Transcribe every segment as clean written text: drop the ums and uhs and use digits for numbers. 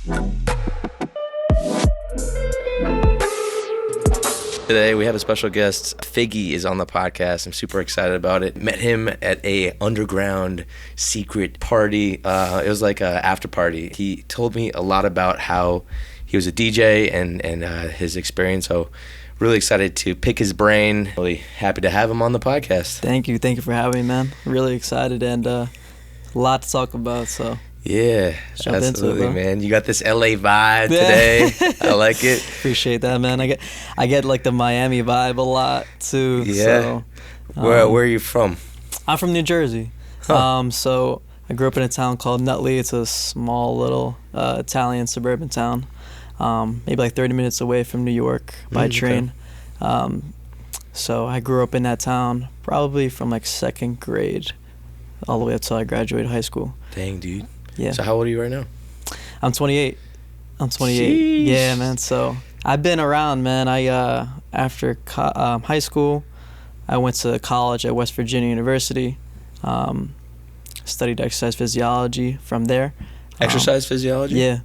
Today we have a special guest. Figgy is on the podcast. I'm super excited about it. Met him at a underground secret party. It was like an after party. He told me a lot about how he was a DJ and his experience. So really excited to pick his brain. Really happy to have him on the podcast. Thank you for having me, man. Really excited and a lot to talk about. So yeah, jump absolutely, into it, man. You got this LA vibe today. I like it. Appreciate that, man. I get like the Miami vibe a lot too. Yeah. So, where are you from? I'm from New Jersey. Huh. So I grew up in a town called Nutley. It's a small little Italian suburban town, maybe like 30 minutes away from New York by train. Okay. So I grew up in that town probably from like second grade all the way up till I graduated high school. Dang, dude. Yeah. So how old are you right now? I'm 28. Sheesh. Yeah, man. So I've been around, man. After high school, I went to college at West Virginia University. Studied exercise physiology from there. Exercise physiology? Yeah.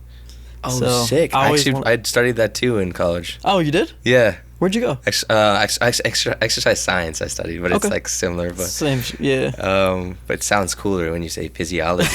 Oh, So sick. I I studied that too in college. Oh, you did? Yeah. Where'd you go? Exercise science I studied, but it's Okay. like similar. But Same. Yeah. but it sounds cooler when you say physiology.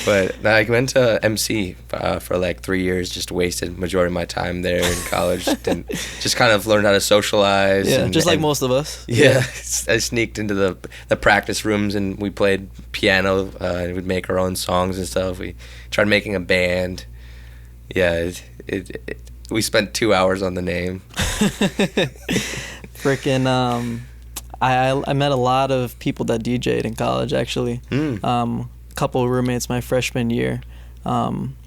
But no, I went to MC for like 3 years. Just wasted majority of my time there in college. Just kind of learned how to socialize. Yeah, just like most of us. Yeah, I sneaked into the practice rooms and we played piano. And we'd make our own songs and stuff. We tried making a band. Yeah, we spent 2 hours on the name. Freaking, I met a lot of people that DJ'd in college, actually. A couple of roommates my freshman year. One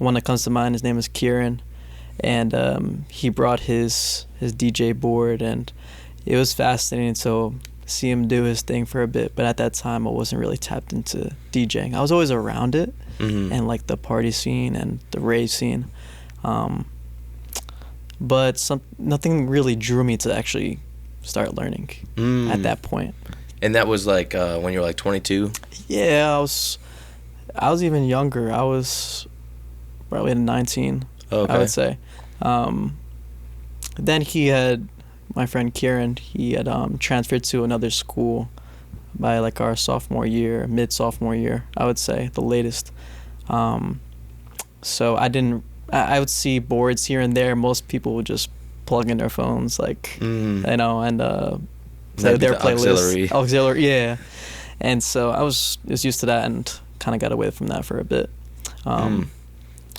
that comes to mind, his name is Kieran. And he brought his DJ board, and it was fascinating to see him do his thing for a bit. But at that time, I wasn't really tapped into DJing. I was always around it, and like the party scene and the rave scene. But nothing really drew me to actually start learning at that point. And that was like when you were like 22? Yeah, I was even younger. I was probably 19, Okay. I would say. Then my friend Kieran, he had transferred to another school by like our mid-sophomore year, I would say, the latest. So I would see boards here and there. Most people would just plug in their phones, like, and play their playlist. Auxiliary, yeah. And so I was used to that and kind of got away from that for a bit.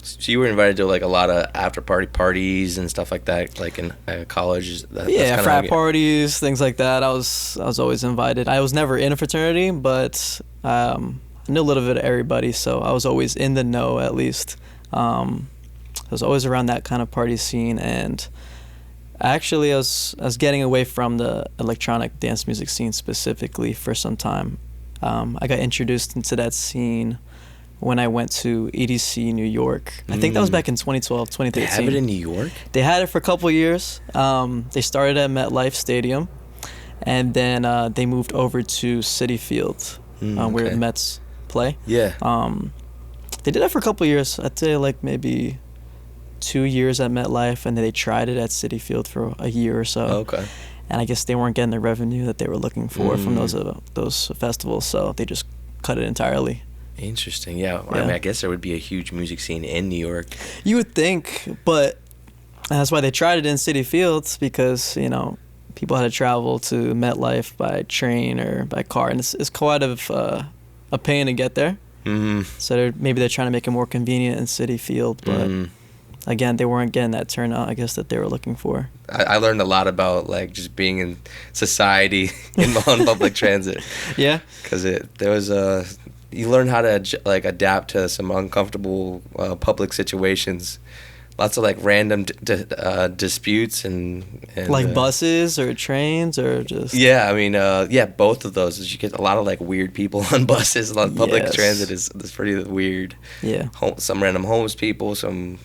So you were invited to like a lot of after parties and stuff like that, like in college. Yeah, frat parties, things like that. I was always invited. I was never in a fraternity, but I knew a little bit of everybody, so I was always in the know at least. I was always around that kind of party scene, and actually I was getting away from the electronic dance music scene specifically for some time. I got introduced into that scene when I went to EDC New York. I think that was back in 2012, 2013. They have it in New York? They had it for a couple of years. They started at MetLife Stadium, and then they moved over to Citi Field, where the Mets play. Yeah. They did that for a couple of years. I'd say like maybe 2 years at MetLife, and then they tried it at Citi Field for a year or so. Okay. And I guess they weren't getting the revenue that they were looking for from those festivals, so they just cut it entirely. Interesting. Yeah. I mean, I guess there would be a huge music scene in New York. You would think, but that's why they tried it in Citi Field, because people had to travel to MetLife by train or by car, and it's quite a pain to get there. So maybe they're trying to make it more convenient in Citi Field, but again, they weren't getting that turnout, I guess, that they were looking for. I learned a lot about like just being in society on public transit. Yeah, because you learn how to like adapt to some uncomfortable public situations. Lots of like random disputes and like buses or trains or just I mean both of those. You get a lot of like weird people on buses. A lot of public transit is pretty weird. Yeah, some random homeless people, some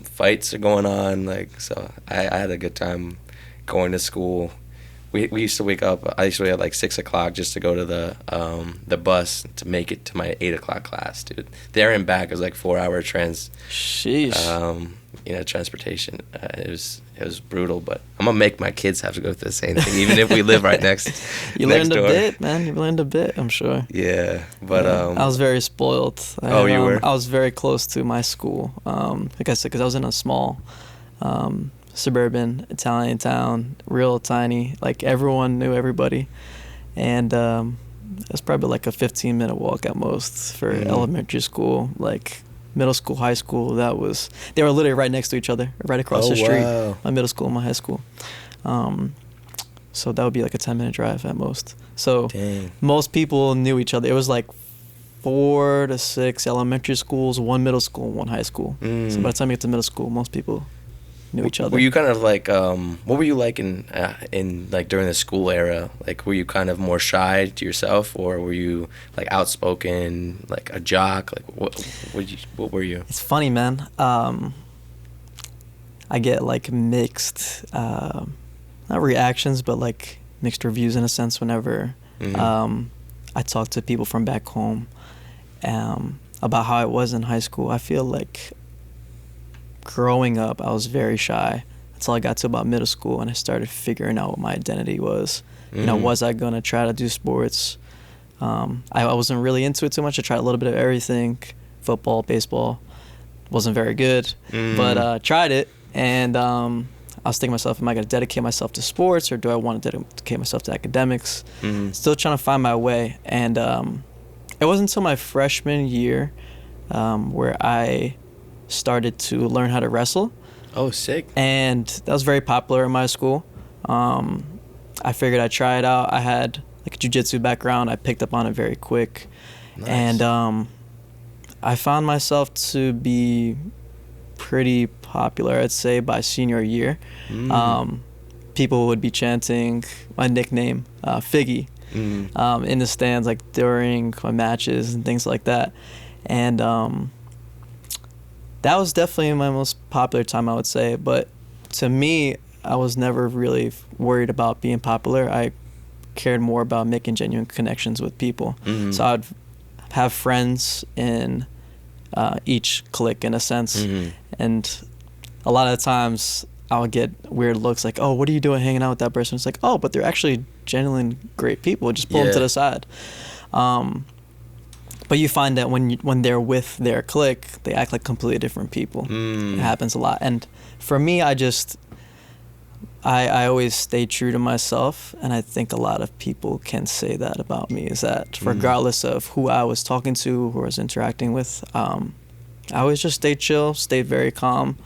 fights are going on. Like, so I had a good time going to school we used to wake up. I used to wake up like 6 o'clock just to go to the bus to make it to my 8 o'clock class, dude. There and back was like 4 hour Sheesh. Transportation. It was brutal, but I'm gonna make my kids have to go through the same thing, even if we live right next. You next learned door. a bit, man. You learned a bit, I'm sure. Yeah, but I was very spoiled. You were? I was very close to my school. Like I said, because I was in a small suburban Italian town, real tiny. Like everyone knew everybody, and it was probably like a 15-minute walk at most for elementary school. Like middle school, high school, they were literally right next to each other, right across the street. Wow. My middle school and my high school. So that would be like a 10-minute drive at most. So Dang. most people knew each other. It was like 4 to 6 elementary schools, 1 middle school, 1 high school. So by the time you get to middle school, most people knew each other. Were you kind of like, what were you like in like during the school era? Like, were you kind of more shy to yourself, or were you like outspoken, like a jock? Like, what were you? It's funny, man. I get like mixed, not reactions, but like mixed reviews in a sense whenever I talk to people from back home about how it was in high school. I feel like growing up, I was very shy until I got to about middle school, and I started figuring out what my identity was. You know, was I gonna try to do sports? I wasn't really into it too much. I tried a little bit of everything, football, baseball. Wasn't very good, but tried it, and I was thinking to myself, am I gonna dedicate myself to sports, or do I want to dedicate myself to academics? Still trying to find my way, and it wasn't until my freshman year where I started to learn how to wrestle. Oh, sick. And that was very popular in my school. I figured I'd try it out. I had like a jiu-jitsu background. I picked up on it very quick. Nice. And I found myself to be pretty popular, I'd say, by senior year. People would be chanting my nickname, Figgy, in the stands, like during my matches and things like that. And that was definitely my most popular time, I would say. But to me, I was never really worried about being popular. I cared more about making genuine connections with people. So I'd have friends in each clique, in a sense. And a lot of the times I would get weird looks like, oh, what are you doing hanging out with that person? It's like, oh, but they're actually genuinely great people. Just pull them to the side. But you find that when they're with their clique, they act like completely different people. It happens a lot. And for me, I always stay true to myself. And I think a lot of people can say that about me, is that regardless of who I was talking to, who I was interacting with, I always just stayed chill, stayed very calm,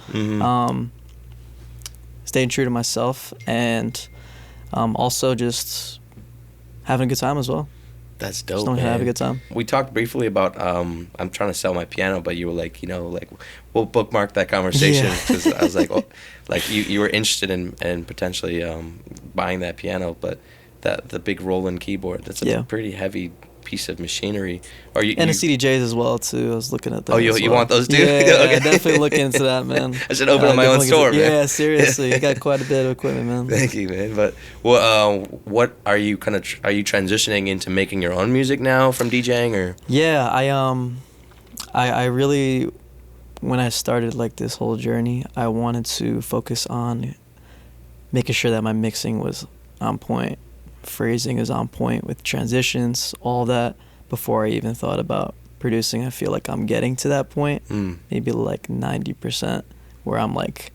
stayed true to myself, and also just having a good time as well. That's dope. Just don't have a good time. We talked briefly about I'm trying to sell my piano, but you were like, we'll bookmark that conversation, because I was like, oh, like you were interested in potentially buying that piano, but the big Roland keyboard, that's a pretty heavy piece of machinery. Or the CDJs as well too. I was looking at those. Oh, you want those too? Yeah, Okay. definitely look into that, man. I should open up my own store, man. Yeah, seriously, you got quite a bit of equipment, man. Thank you, man. But what are you are you transitioning into making your own music now from DJing, or? Yeah, I really, when I started like this whole journey, I wanted to focus on making sure that my mixing was on point, phrasing is on point with transitions, all that, before I even thought about producing. I feel like I'm getting to that point, maybe like 90%, where I'm like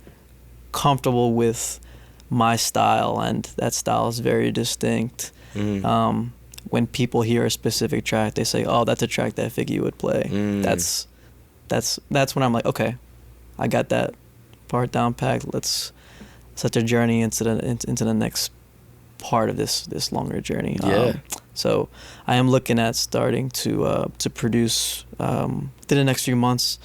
comfortable with my style, and that style is very distinct. When people hear a specific track, they say, oh, that's a track that Figgy would play. That's when I'm like, okay, I got that part down packed. Let's set a journey into the next part of this longer journey. So I am looking at starting to produce within the next few months.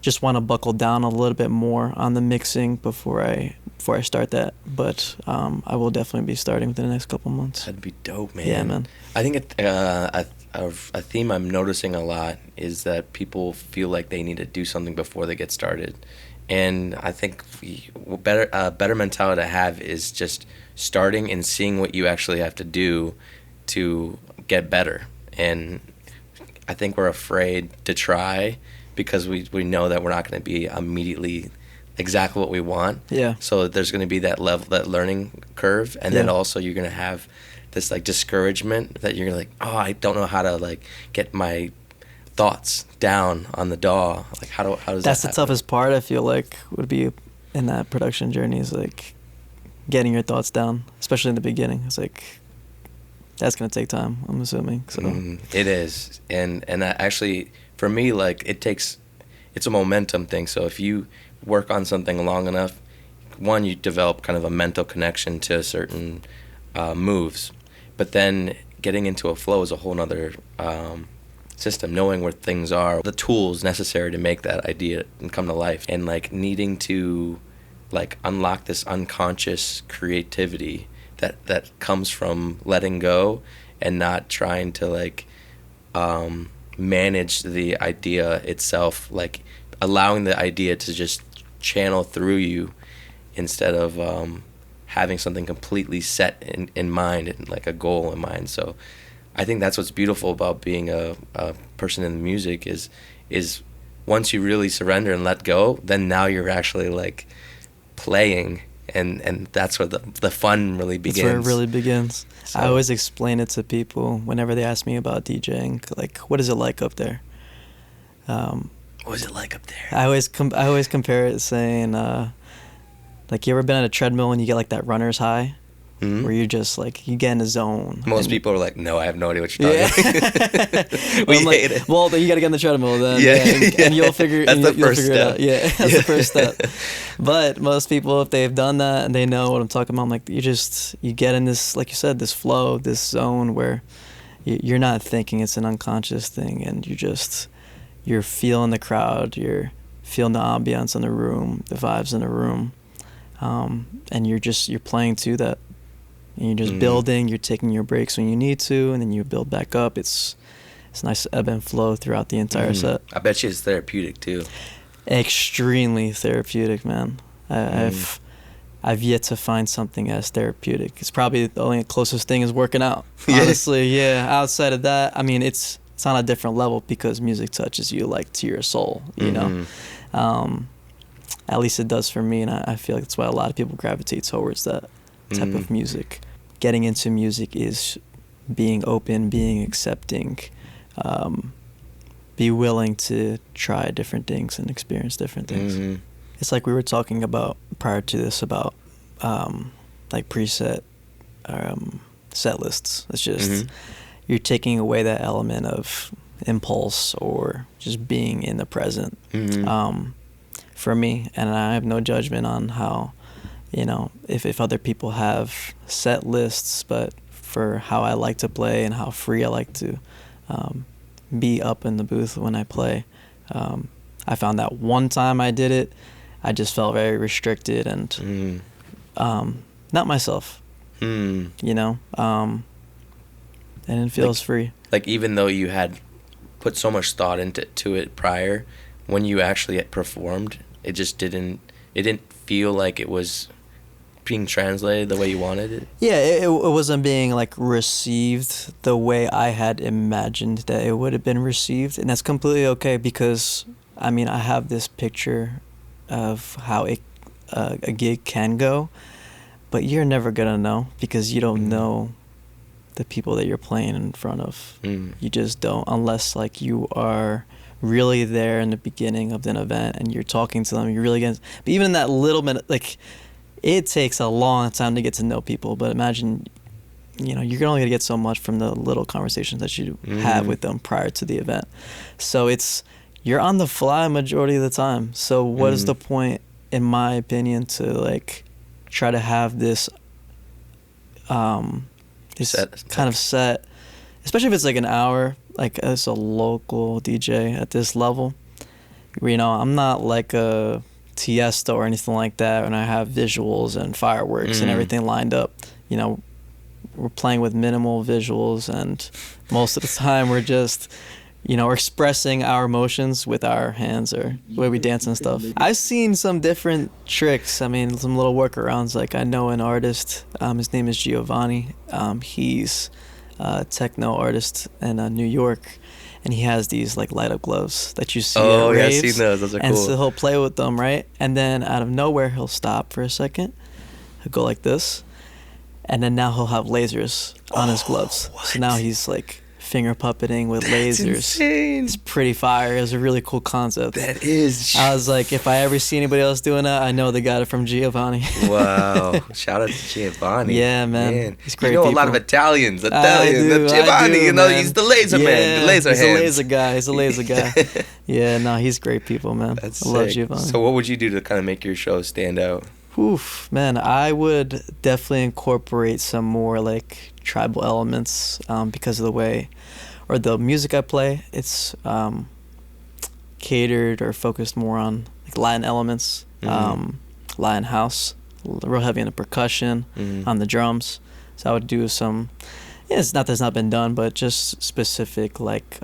Just want to buckle down a little bit more on the mixing before I start that, but I will definitely be starting within the next couple months. That'd be dope, man. Yeah, man. I think a theme I'm noticing a lot is that people feel like they need to do something before they get started. And I think better mentality to have is just starting and seeing what you actually have to do to get better. And I think we're afraid to try because we know that we're not going to be immediately exactly what we want. Yeah. So there's going to be that learning curve, and then also you're going to have this like discouragement that you're like, oh, I don't know how to like get my thoughts down on the DAW. Like how does that's that the toughest part, I feel like, would be in that production journey, is like getting your thoughts down, especially in the beginning. It's like that's gonna take time, I'm assuming. So it is, and actually for me, like it's a momentum thing. So if you work on something long enough, one, you develop kind of a mental connection to certain moves, but then getting into a flow is a whole nother system, knowing where things are, the tools necessary to make that idea and come to life, and like needing to like unlock this unconscious creativity that comes from letting go and not trying to like manage the idea itself, like allowing the idea to just channel through you instead of having something completely set in mind and like a goal in mind. So I think that's what's beautiful about being a person in the music is once you really surrender and let go, then now you're actually like playing, and that's where the fun really begins. That's where it really begins. So, I always explain it to people whenever they ask me about DJing, like, what is it like up there? what is it like up there? I always compare it saying, like, you ever been on a treadmill and you get like that runner's high? Mm-hmm. Where you're just like, you get in a zone. Most people are like, no, I have no idea what you're talking about. We like, hate it. Well, then you got to get on the treadmill then. Yeah. And you'll figure, that's the you'll first figure step. it out. Yeah, that's the first step. But most people, if they've done that and they know what I'm talking about, I'm like, you get in this, like you said, this flow, this zone where you're not thinking, it's an unconscious thing, and you're feeling the crowd, you're feeling the ambiance in the room, the vibes in the room, and you're playing to that. And you're just building, you're taking your breaks when you need to, and then you build back up. It's nice ebb and flow throughout the entire set. I bet you it's therapeutic too. Extremely therapeutic, man. I've yet to find something as therapeutic. It's probably the only closest thing is working out. Honestly, yeah. Outside of that, I mean, it's on a different level because music touches you like to your soul, you know? At least it does for me, and I feel like that's why a lot of people gravitate towards that type of music. Getting into music is being open, being accepting, be willing to try different things and experience different things. It's like we were talking about prior to this about like preset set lists. It's just you're taking away that element of impulse or just being in the present. For me, and I have no judgment on how, you know, if other people have set lists, but for how I like to play and how free I like to be up in the booth when I play, I found that one time I did it, I just felt very restricted and not myself, you know, and it feels free. Like even though you had put so much thought into it prior, when you actually performed, it just didn't feel like it was being translated the way you wanted it? Yeah, it wasn't being like received the way I had imagined that it would have been received, and that's completely okay because I mean I have this picture of how a gig can go, but you're never gonna know because you don't know the people that you're playing in front of. You just don't, unless like you are really there in the beginning of an event and you're talking to them, you're really getting, but even in that little minute, like it takes a long time to get to know people, but imagine, you know, you're only gonna get so much from the little conversations that you have with them prior to the event. So you're on the fly majority of the time. So what is the point, in my opinion, to like try to have this kind of set, especially if it's like an hour, like as a local DJ at this level. You know, I'm not like a Tiesto or anything like that, and I have visuals and fireworks and everything lined up. You know, we're playing with minimal visuals, and most of the time we're just or expressing our emotions with our hands or the way we dance and stuff. I've seen some different tricks. I mean, some little workarounds. Like I know an artist, his name is Giovanni. He's a techno artist in New York, and he has these like light up gloves that you see at raves. I've seen those. Those are cool. And so he'll play with them, right? And then out of nowhere, he'll stop for a second. He'll go like this, and then now he'll have lasers on his gloves. What? So now he's like finger puppeting with That's lasers. Insane. It's pretty fire. It was a really cool concept. That is. I was like, if I ever see anybody else doing that, I know they got it from Giovanni. Wow. Shout out to Giovanni. Yeah, man. He's great. You know people. a lot of Italians. I do, Giovanni, man. he's the laser man, the laser he's hands. He's a laser guy. Yeah, no, he's great people, man. That's I love sick. Giovanni. So what would you do to kind of make your show stand out? Oof, man, I would definitely incorporate some more like tribal elements because of the way, or the music I play. It's catered or focused more on like Latin elements, Latin house, real heavy on the percussion, on the drums. So I would do some. Yeah, it's not that's not been done, but just specific like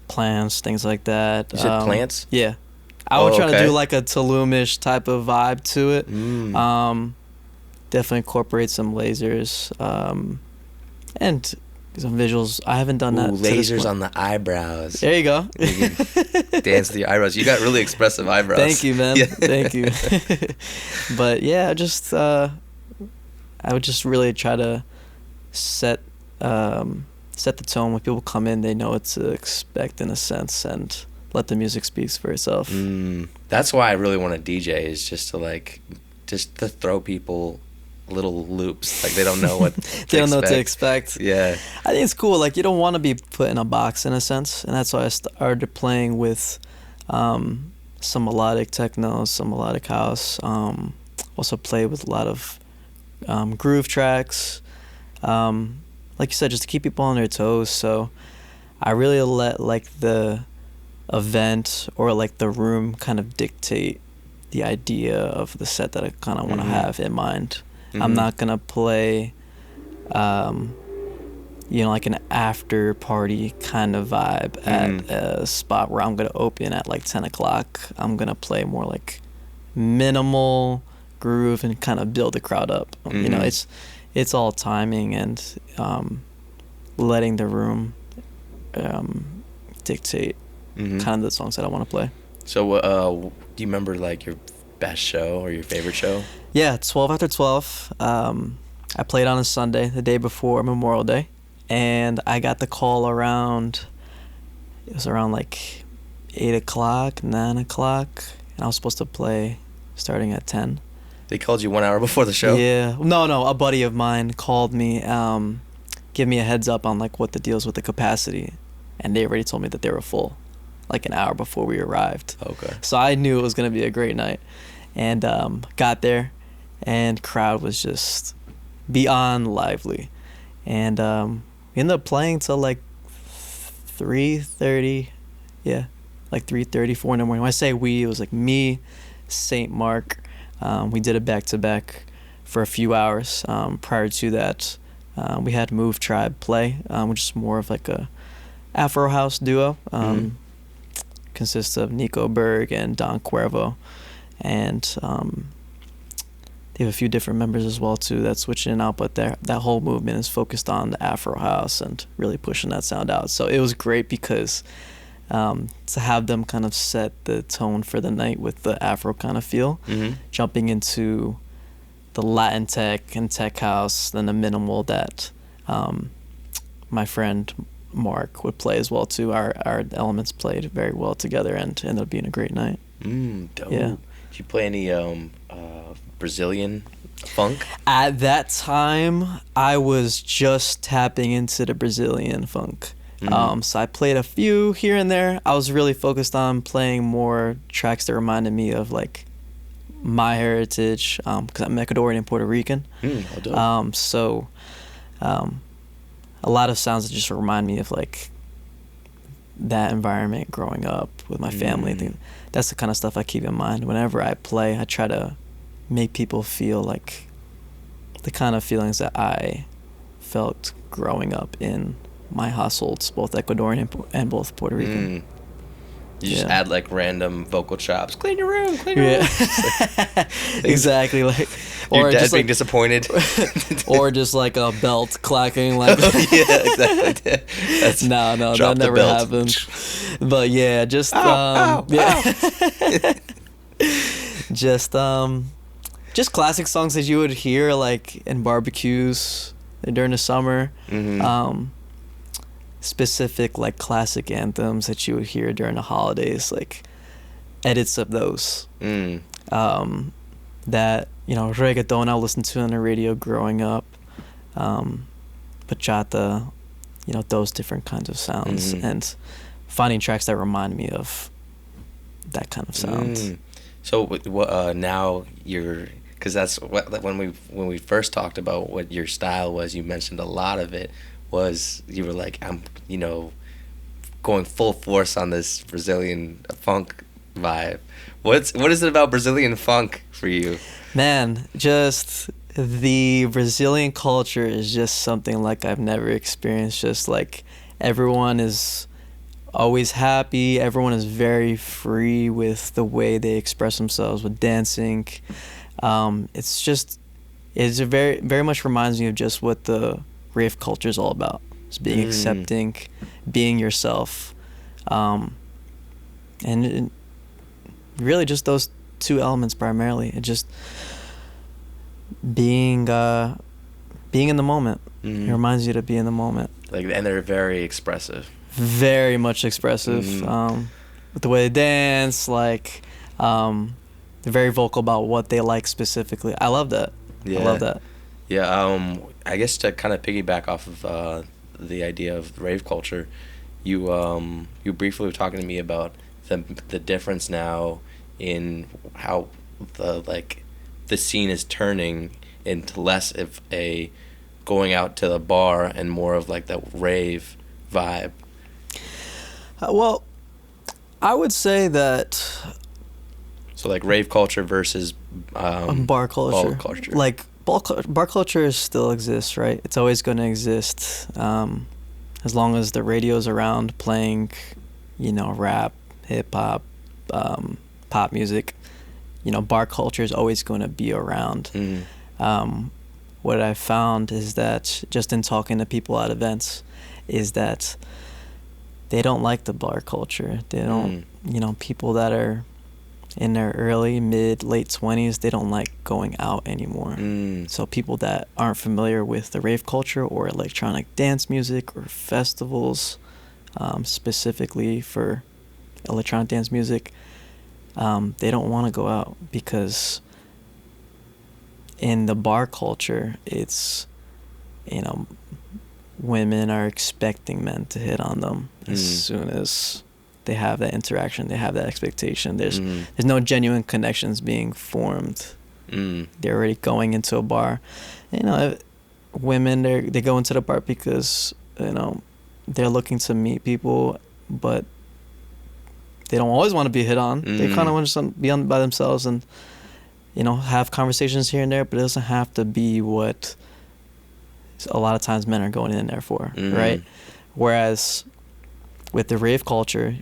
plants, things like that. You said plants? Yeah. I would try to okay. do like a Tulum-ish type of vibe to it. Definitely incorporate some lasers and some visuals. I haven't done that. Lasers on the eyebrows. There you go. You can dance with your eyebrows. You got really expressive eyebrows. Thank you, man. Yeah. Thank you. But yeah, just I would just really try to set the tone when people come in. They know what to expect in a sense, and let the music speak for itself. That's why I really want to DJ, is just to throw people little loops. Like they don't know what they don't know what to expect. Yeah. I think it's cool. Like you don't want to be put in a box in a sense, and that's why I started playing with some melodic techno, some melodic house. Also play with a lot of groove tracks. Like you said, just to keep people on their toes. So I really let like the event or like the room kind of dictate the idea of the set that I kind of want to have in mind. I'm not gonna play like an after party kind of vibe at a spot where I'm gonna open at like 10 o'clock. I'm gonna play more like minimal groove and kind of build the crowd up. It's all timing and letting the room dictate kind of the songs that I want to play. So do you remember like your best show or your favorite show? Yeah, 12 after 12. I played on a Sunday, the day before Memorial Day, and I got the call around like 8 o'clock, 9 o'clock, and I was supposed to play starting at 10. They called you 1 hour before the show? Yeah. No, a buddy of mine called me, give me a heads up on like what the deal's with the capacity, and they already told me that they were full like an hour before we arrived. Okay. So I knew it was going to be a great night, and got there, and crowd was just beyond lively, and we ended up playing till like 3:30. Yeah, like 3:30, 4 in the morning. When I say we, it was like me, St. Mark. We did it back to back for a few hours. Prior to that, we had Move Tribe play, which is more of like a Afro house duo. Consists of Nico Berg and Don Cuervo, and they have a few different members as well too that switch in and out, but that whole movement is focused on the Afro house and really pushing that sound out. So it was great because to have them kind of set the tone for the night with the Afro kind of feel, jumping into the Latin tech and tech house, then the minimal that my friend Mark would play as well too. Our elements played very well together and ended up being a great night. Dope. Yeah. Did you play any Brazilian funk? At that time, I was just tapping into the Brazilian funk. So I played a few here and there. I was really focused on playing more tracks that reminded me of like my heritage, because I'm Ecuadorian and Puerto Rican. So a lot of sounds that just remind me of like that environment growing up with my family. I think that's the kind of stuff I keep in mind. Whenever I play, I try to make people feel like the kind of feelings that I felt growing up in my households, both Ecuadorian and both Puerto Rican. You just add like random vocal chops. Clean your room, clean your room. Exactly. Like, your dad being disappointed. Or just like a belt clacking. Like, exactly. No, that never happened. But yeah, just ow. Just classic songs that you would hear like in barbecues during the summer. Specific like classic anthems that you would hear during the holidays, like edits of those. That, you know, reggaeton I listened to on the radio growing up, bachata, you know, those different kinds of sounds, and finding tracks that remind me of that kind of sound. So now you're, because that's what, when we first talked about what your style was, you mentioned a lot of it was, you were like, I'm, you know, going full force on this Brazilian funk vibe. What is it about Brazilian funk for you? Man, just the Brazilian culture is just something like I've never experienced. Just like everyone is always happy. Everyone is very free with the way they express themselves with dancing. It's very, very much reminds me of just what the rave culture is all about. It's being accepting, being yourself, and really just those two elements primarily. It just being in the moment. It reminds you to be in the moment. Like, and they're very expressive. Very much expressive. With the way they dance, like they're very vocal about what they like specifically. I love that. Yeah. I love that. Yeah. I guess to kind of piggyback off of the idea of rave culture, you briefly were talking to me about the difference now in how the scene is turning into less of a going out to the bar and more of like the rave vibe. Well, I would say that. So like rave culture versus bar culture. Ball culture. Like bar culture still exists, right? It's always going to exist as long as the radio's around playing, you know, rap, hip hop, pop music. You know, bar culture is always going to be around. What I found is that just in talking to people at events, is that they don't like the bar culture. They don't, you know, people that are in their early, mid, late 20s, they don't like going out anymore. So people that aren't familiar with the rave culture or electronic dance music or festivals, specifically for electronic dance music, they don't want to go out because in the bar culture, it's, you know, women are expecting men to hit on them as soon as they have that interaction, they have that expectation. There's no genuine connections being formed. They're already going into a bar. You know, women, they go into the bar because, you know, they're looking to meet people, but they don't always want to be hit on. They kind of want to be on by themselves and, you know, have conversations here and there, but it doesn't have to be what a lot of times men are going in there for, right? Whereas with the rave culture,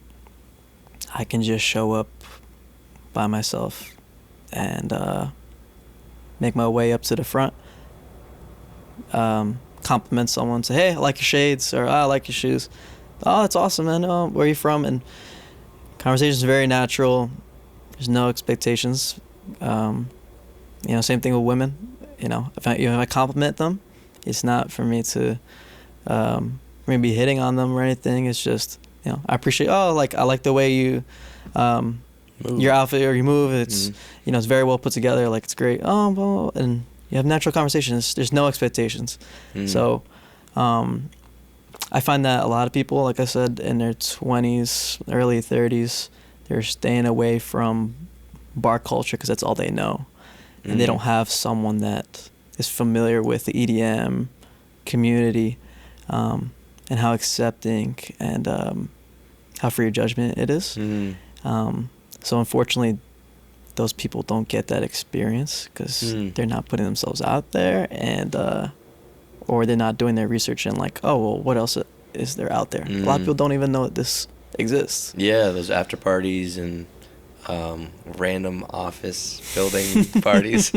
I can just show up by myself and make my way up to the front, compliment someone, say, hey, I like your shades, or I like your shoes. Oh, that's awesome, man. Oh, where are you from? And conversation is very natural. There's no expectations. You know, same thing with women. You know, if I compliment them, it's not for me to be hitting on them or anything. It's just, you know, I appreciate, I like the way you your outfit or you move. It's you know, it's very well put together, like it's great. Oh, blah, blah, and you have natural conversations. There's no expectations. So I find that a lot of people, like I said, in their 20s, early 30s, they're staying away from bar culture because that's all they know. And they don't have someone that is familiar with the EDM community and how accepting and how free of judgment it is. So unfortunately, those people don't get that experience because they're not putting themselves out there, and or they're not doing their research and like, oh, well, what else they're out there. A lot of people don't even know that this exists. Yeah, those after parties and random office building parties.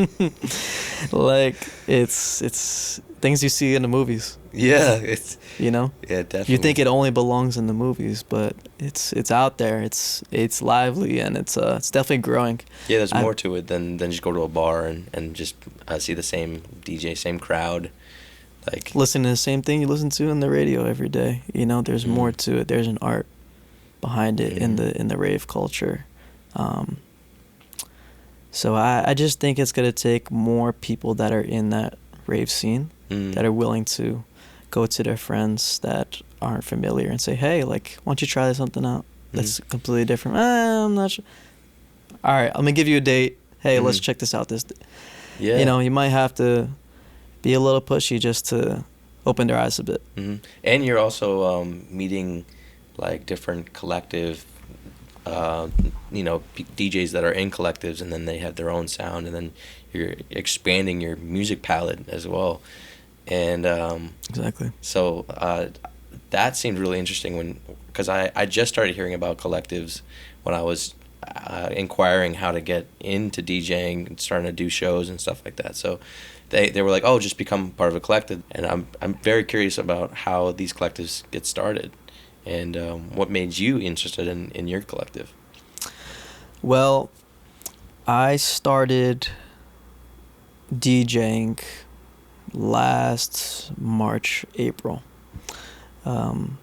Like it's things you see in the movies. Yeah, it's Yeah, definitely. you think it only belongs in the movies, but it's out there. It's lively, and it's definitely growing. Yeah, there's more to it than just go to a bar and just see the same DJ, same crowd. Like listen to the same thing you listen to on the radio every day. There's more to it. There's an art behind it in the rave culture. So I just think it's gonna take more people that are in that rave scene that are willing to go to their friends that aren't familiar and say, hey, like, why don't you try something out that's completely different? I'm not sure. All right, I'm gonna give you a date. Hey, let's check this out. Yeah. You might have to be a little pushy just to open their eyes a bit. And you're also meeting like different collective DJs that are in collectives, and then they have their own sound, and then you're expanding your music palette as well. And exactly. So that seemed really interesting because I just started hearing about collectives when I was inquiring how to get into DJing and starting to do shows and stuff like that. So they were like, oh, just become part of a collective. And I'm very curious about how these collectives get started and what made you interested in your collective. Well, I started DJing last March, April of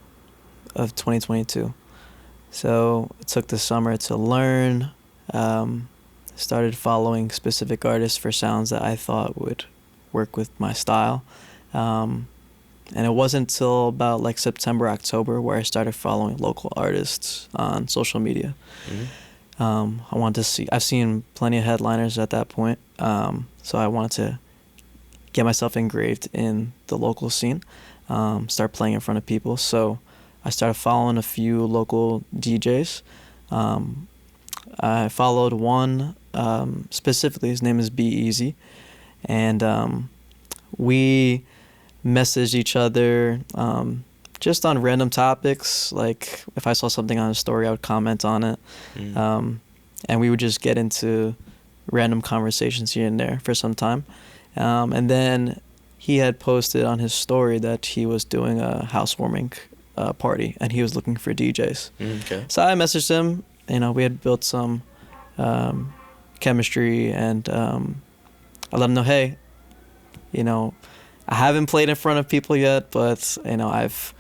2022. So it took the summer to learn. Started following specific artists for sounds that I thought would work with my style. And it wasn't until about like September, October where I started following local artists on social media. I wanted to see, I've seen plenty of headliners at that point. So I wanted to get myself engraved in the local scene, start playing in front of people. So I started following a few local DJs. I followed one specifically, his name is Be Easy. And we messaged each other just on random topics. Like if I saw something on a story, I would comment on it. And we would just get into random conversations here and there for some time. And then he had posted on his story that he was doing a housewarming party and he was looking for DJs. Okay. So I messaged him. We had built some chemistry, and I let him know, hey, I haven't played in front of people yet, but I've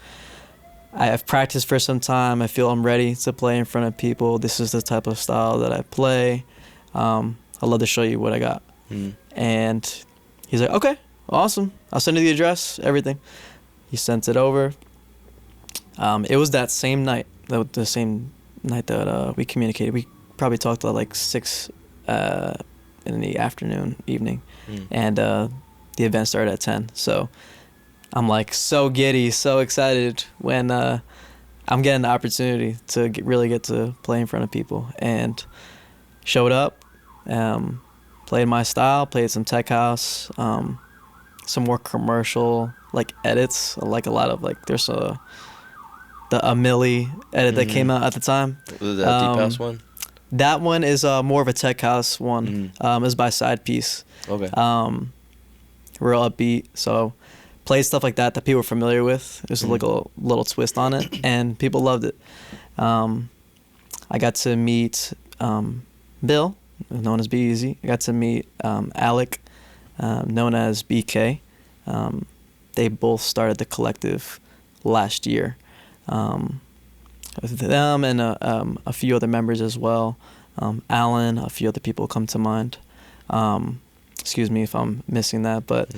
practiced for some time. I feel I'm ready to play in front of people. This is the type of style that I play. I'd love to show you what I got. And he's like, okay, awesome. I'll send you the address, everything. He sent it over. It was that same night, the same night that we communicated. We probably talked at like 6 in the evening. And the event started at 10. So I'm like so giddy, so excited when I'm getting the opportunity to really get to play in front of people. And showed up, played my style, played some tech house, some more commercial like edits, like a lot of like there's a Milli edit that came out at the time. Was that Deep House one? That one is more of a tech house one. It was by Side Piece. Okay. Real upbeat. So played stuff like that people were familiar with. There's like a little twist on it, and people loved it. I got to meet Bill, known as Be Easy. I got to meet Alec, known as BK. They both started the collective last year. With them and a few other members as well. Alan, a few other people come to mind. Excuse me if I'm missing that, but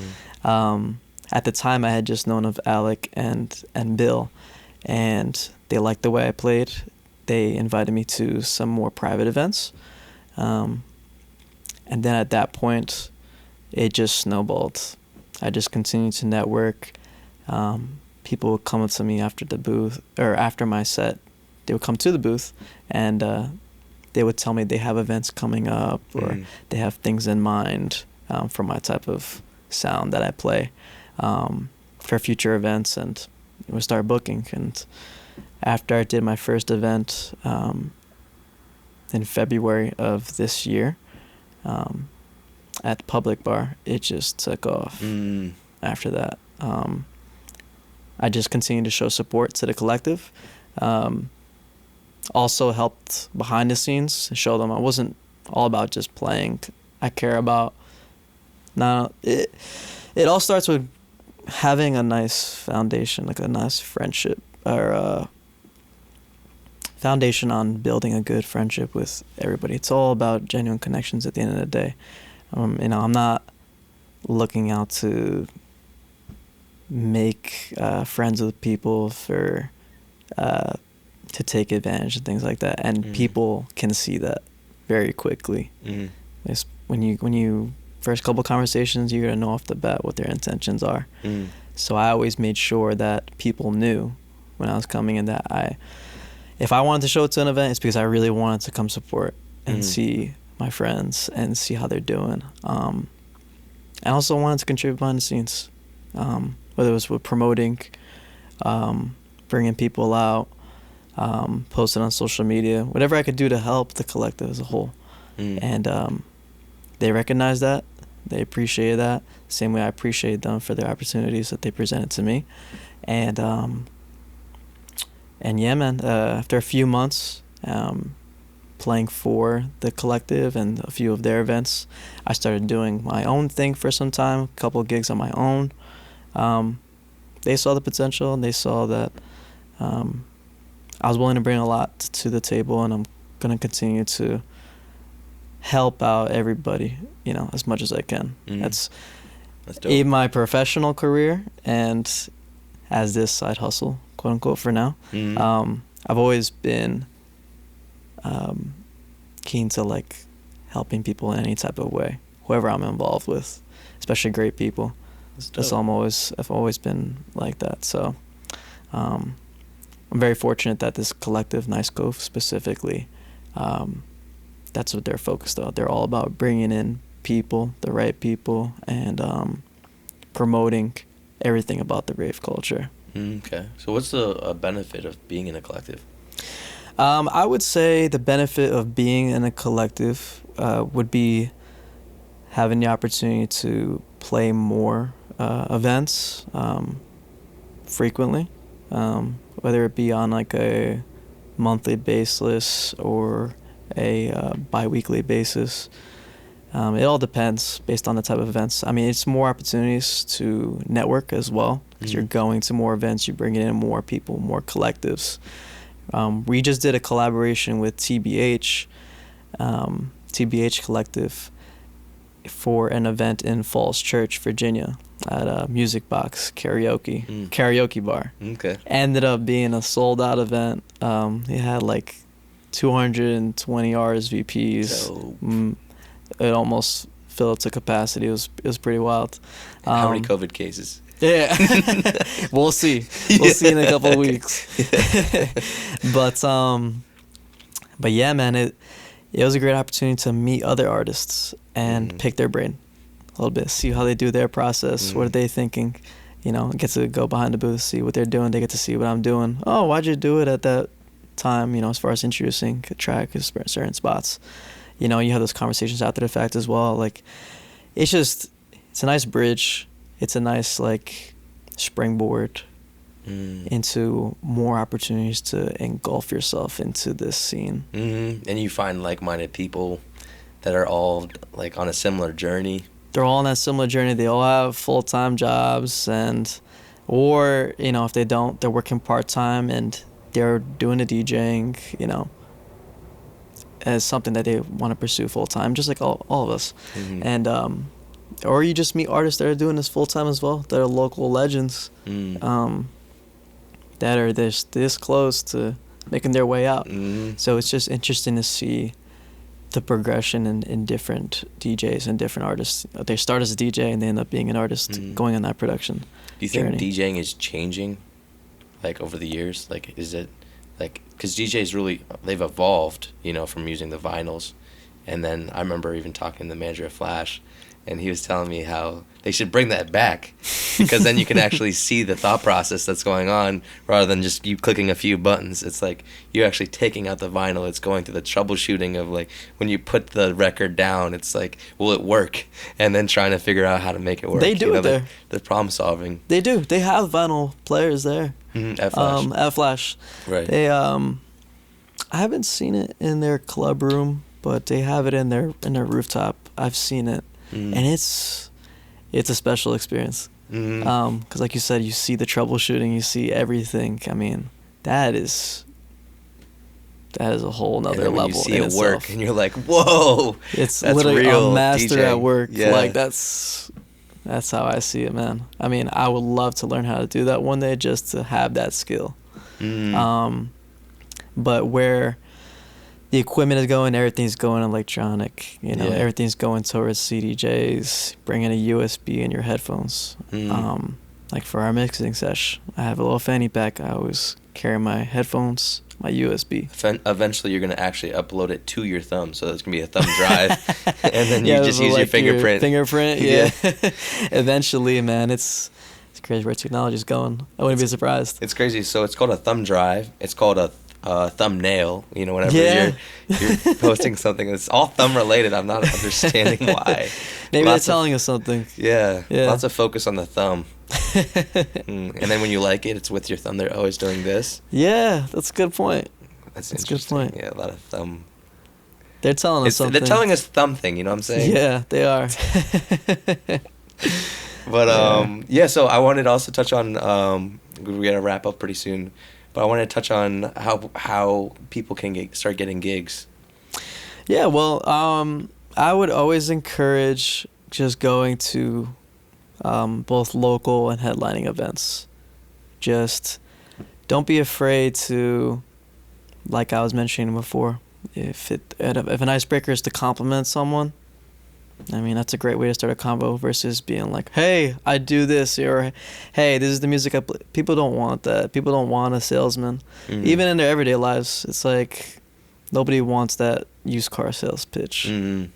at the time I had just known of Alec and Bill, and they liked the way I played. They invited me to some more private events, and then at that point, it just snowballed. I just continued to network. People would come up to me after the booth or after my set. They would come to the booth and they would tell me they have events coming up or they have things in mind for my type of sound that I play for future events. And we start booking. And after I did my first event in February of this year at the Public Bar, it just took off. After that. I just continued to show support to the collective. Also helped behind the scenes, show them I wasn't all about just playing. I care about it all starts with having a nice foundation, like a nice friendship, or foundation on building a good friendship with everybody. It's all about genuine connections at the end of the day. I'm not looking out to make friends with people for to take advantage and things like that, and people can see that very quickly. It's when you first couple conversations, you're gonna know off the bat what their intentions are. So I always made sure that people knew when I was coming in that if I wanted to show up to an event, it's because I really wanted to come support and see my friends and see how they're doing. And also wanted to contribute behind the scenes, whether it was with promoting, bringing people out, posting on social media, whatever I could do to help the collective as a whole. And they recognized that. They appreciated that. Same way I appreciate them for their opportunities that they presented to me. And yeah, man, after a few months playing for the collective and a few of their events, I started doing my own thing for some time, a couple of gigs on my own. They saw the potential, and they saw that I was willing to bring a lot to the table, and I'm going to continue to help out everybody, as much as I can. That's dope. In my professional career and as this side hustle, quote unquote, for now. I've always been keen to helping people in any type of way, whoever I'm involved with, especially great people. I've always been like that. So I'm very fortunate that this collective, Nice Cove specifically, that's what they're focused on. They're all about bringing in people, the right people, and promoting everything about the rave culture. Okay. So what's the benefit of being in a collective? I would say the benefit of being in a collective would be having the opportunity to play more events frequently, whether it be on a monthly basis or a bi-weekly basis. It all depends based on the type of events. I mean, it's more opportunities to network as well, because you're going to more events, you're bringing in more people, more collectives. We just did a collaboration with TBH Collective, for an event in Falls Church, Virginia, at a Music Box karaoke bar. Okay. Ended up being a sold out event. It had 220 RSVPs. It almost filled up to capacity. It was pretty wild. How many COVID cases? Yeah. We'll see. We'll see in a couple of weeks. But yeah, man, it was a great opportunity to meet other artists and pick their brain a little bit, see how they do their process, what are they thinking. Get to go behind the booth, see what they're doing. They get to see what I'm doing. Oh, why'd you do it at that time? As far as introducing a track at certain spots. You have those conversations after the fact as well. It's a nice bridge. It's a nice springboard into more opportunities to engulf yourself into this scene. And you find like-minded people that are all on a similar journey. They're all on that similar journey. They all have full-time jobs, or if they don't, they're working part-time and they're doing the DJing, as something that they want to pursue full-time, just like all of us. And or you just meet artists that are doing this full-time as well, that are local legends, that are this close to making their way out. So it's just interesting to see the progression in different DJs and different artists. They start as a DJ and they end up being an artist, going on that production. Do you think DJing is changing, over the years? Is it because DJs really, they've evolved, from using the vinyls. And then I remember even talking to the manager at Flash, and he was telling me how they should bring that back, because then you can actually see the thought process that's going on rather than just you clicking a few buttons. It's like you're actually taking out the vinyl. It's going through the troubleshooting of like when you put the record down, it's like, will it work? And then trying to figure out how to make it work. They do it there. The problem solving. They do. They have vinyl players there. F-Flash. F-Flash. Right. They I haven't seen it in their club room, but they have it in their rooftop. I've seen it, and it's a special experience. Because like you said, you see the troubleshooting, you see everything. I mean, that is a whole nother level. You see it work, and you're like, whoa! It's that's literally real a master DJing. at work. Yeah. Like that's how I see it, man. I mean, I would love to learn how to do that one day, just to have that skill. But where the equipment is going, everything's going electronic. You know, everything's going towards CDJs, bringing a USB in your headphones. Like for our mixing sesh, I have a little fanny pack. I always carry my headphones, my USB. Eventually, you're gonna actually upload it to your thumb, so it's gonna be a thumb drive, and then you just use your fingerprint. Yeah. Eventually, man, it's crazy where technology's going. I wouldn't be surprised. It's crazy. So it's called a thumb drive. It's called a thumbnail. You know, whenever you're posting something, it's all thumb related. I'm not understanding why. Maybe they're telling us something. Yeah. Lots of focus on the thumb. And then when you like it, it's with your thumb. They're always doing this. Yeah, that's a good point. That's a good point. Yeah, a lot of thumb. They're telling us something. They're telling us thumb thing. You know what I'm saying? Yeah, they are. But so I wanted to also touch on. We're gonna wrap up pretty soon, but I wanted to touch on how people can start getting gigs. Yeah, well, I would always encourage just going to both local and headlining events. Just don't be afraid to, like I was mentioning before, if an icebreaker is to compliment someone, I mean, that's a great way to start a convo versus being like, hey, I do this, or hey, this is the music I play. People don't want that. People don't want a salesman. Even in their everyday lives, it's like nobody wants that used car sales pitch.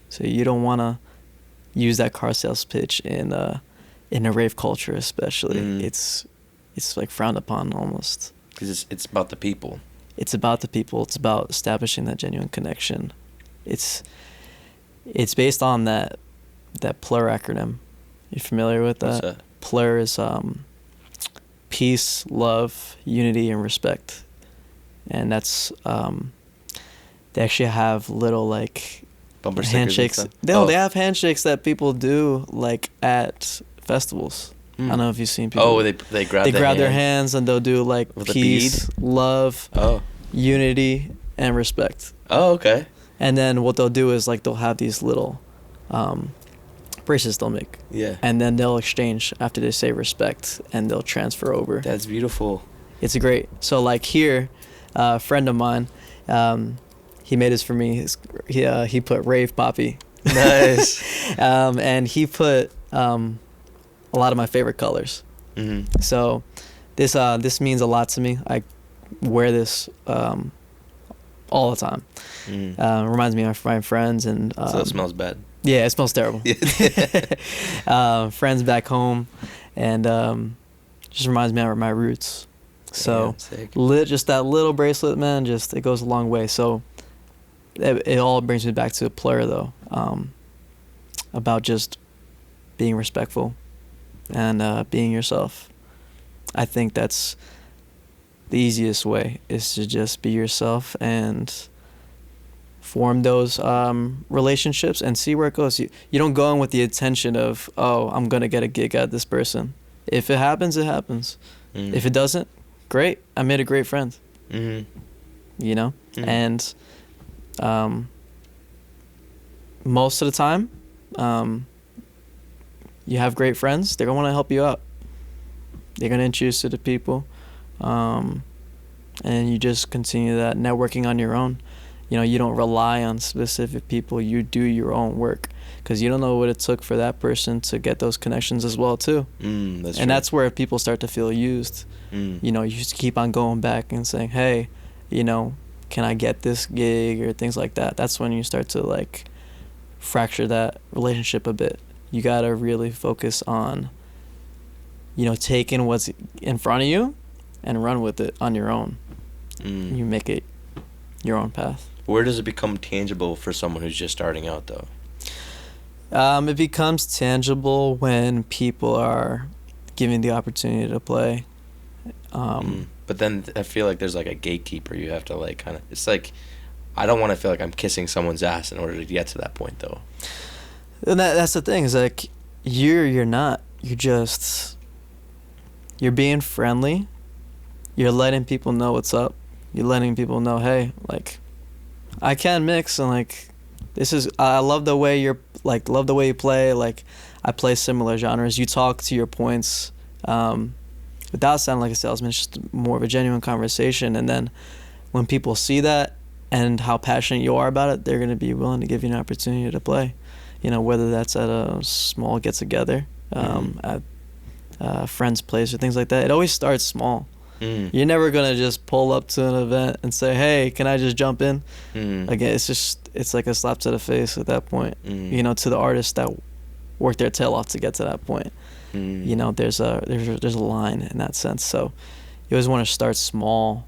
So you don't want to use that car sales pitch in a rave culture, especially. It's like frowned upon almost. Because it's about the people. It's about the people. It's about establishing that genuine connection. It's based on that PLUR acronym. You familiar with that? What's that? PLUR is peace, love, unity, and respect. And that's they actually have little like bumper handshakes. They have handshakes that people do like at festivals. I don't know if you've seen people. Oh, they grab their hands and they'll do like with peace, love, unity, and respect. Oh, okay. And then what they'll do is like they'll have these little bracelets they'll make. Yeah. And then they'll exchange after they say respect, and they'll transfer over. That's beautiful. It's great. So like here, a friend of mine, he made this for me. He put Rave Poppy. Nice. And he put a lot of my favorite colors. So this means a lot to me. I wear this all the time. Reminds me of my friends and. So it smells bad. Yeah, it smells terrible. Friends back home, and just reminds me of my roots. So just that little bracelet, man, it goes a long way. So it all brings me back to PLUR though, about just being respectful and being yourself. I think that's the easiest way, is to just be yourself and form those relationships and see where it goes. You don't go in with the intention of, oh, I'm going to get a gig at this person. If it happens, it happens. If it doesn't, great. I made a great friend. You know? And most of the time, you have great friends. They're going to want to help you out. They're going to introduce you to people. And you just continue that networking on your own. You know, you don't rely on specific people. You do your own work, because you don't know what it took for that person to get those connections as well too. That's true. That's where people start to feel used. You know, you just keep on going back and saying, hey, you know, can I get this gig or things like that. That's when you start to like fracture that relationship a bit. you gotta really focus on, taking what's in front of you and run with it on your own. You make it your own path. Where does it become tangible for someone who's just starting out, though? It becomes tangible when people are given the opportunity to play. But then I feel like there's like a gatekeeper. You have to like kind of. It's like I don't want to feel like I'm kissing someone's ass in order to get to that point, though. And that's the thing. Is like you're not. You're being friendly. You're letting people know what's up. You're letting people know, hey, like, I can mix, and like, I love the way you play. Like, I play similar genres. You talk to your points, without sounding like a salesman. It's just more of a genuine conversation. And then when people see that and how passionate you are about it, they're gonna be willing to give you an opportunity to play. Whether that's at a small get together, at a friend's place or things like that. It always starts small. You're never gonna just pull up to an event and say, "Hey, can I just jump in?" Again, it's like a slap to the face at that point. To the artists that work their tail off to get to that point. There's a line in that sense. So you always want to start small.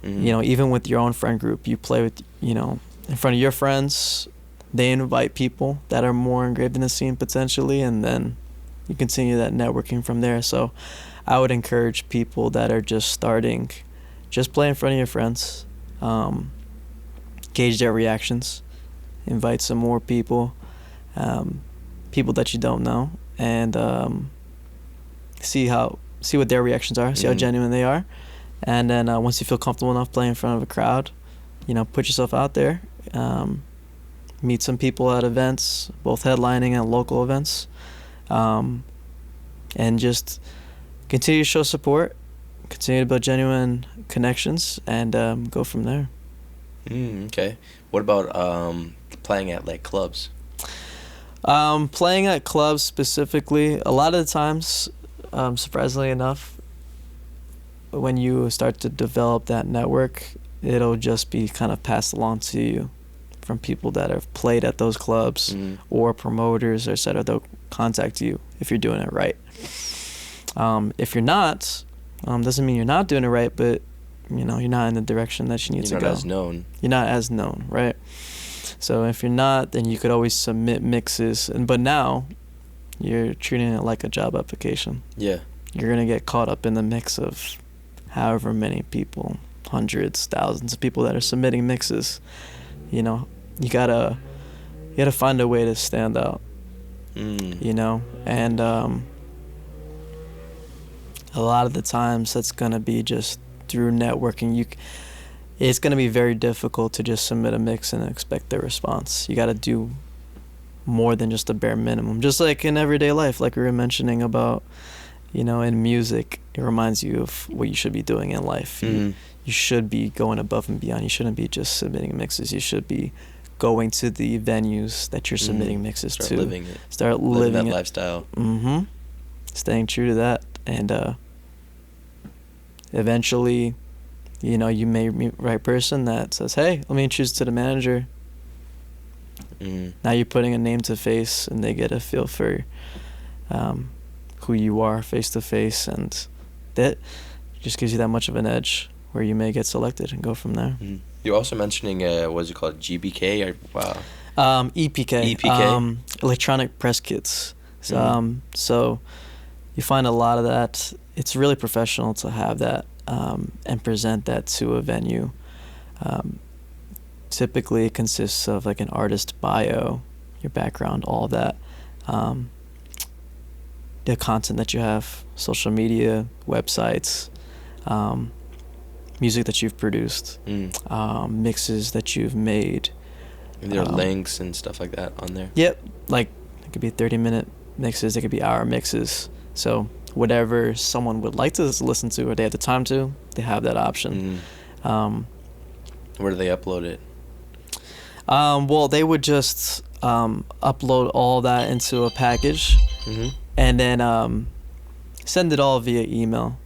Even with your own friend group, you play with in front of your friends. They invite people that are more engraved in the scene potentially, and then you continue that networking from there. So I would encourage people that are just starting, just play in front of your friends, gauge their reactions, invite some more people, people that you don't know, and see what their reactions are, see how genuine they are, and then once you feel comfortable enough playing in front of a crowd, put yourself out there, meet some people at events, both headlining and local events, and just continue to show support, continue to build genuine connections, and go from there. Okay. What about playing at like clubs? Playing at clubs specifically, a lot of the times, surprisingly enough, when you start to develop that network, it'll just be kind of passed along to you from people that have played at those clubs or promoters, et cetera. They'll contact you if you're doing it right. If you're not, doesn't mean you're not doing it right, but you're not in the direction that you need to go. You're not as known. You're not as known, right? So if you're not, then you could always submit mixes, but now you're treating it like a job application. Yeah. You're gonna get caught up in the mix of however many people, hundreds, thousands of people that are submitting mixes. You gotta find a way to stand out. And a lot of the times that's gonna be just through networking. It's gonna be very difficult to just submit a mix and expect a response. You gotta do more than just a bare minimum. Just like in everyday life, like we were mentioning about, in music, it reminds you of what you should be doing in life. You should be going above and beyond. You shouldn't be just submitting mixes. You should be going to the venues that you're submitting mixes to. Start living that it. lifestyle. Staying true to that, and eventually, you may meet the right person that says, "Hey, let me introduce you to the manager." Now you're putting a name to face, and they get a feel for who you are face to face, and that just gives you that much of an edge where you may get selected and go from there. You're also mentioning what's it called, GBK or wow? EPK. EPK. Electronic press kits. So you find a lot of that. It's really professional to have that and present that to a venue. Typically, it consists of like an artist bio, your background, all of that. The content that you have, social media, websites, music that you've produced, mixes that you've made. And there are links and stuff like that on there. Yep, like it could be 30-minute mixes, it could be hour mixes. So whatever someone would like to listen to or they have the time to, they have that option. Where do they upload it? Well, they would just upload all that into a package and then send it all via email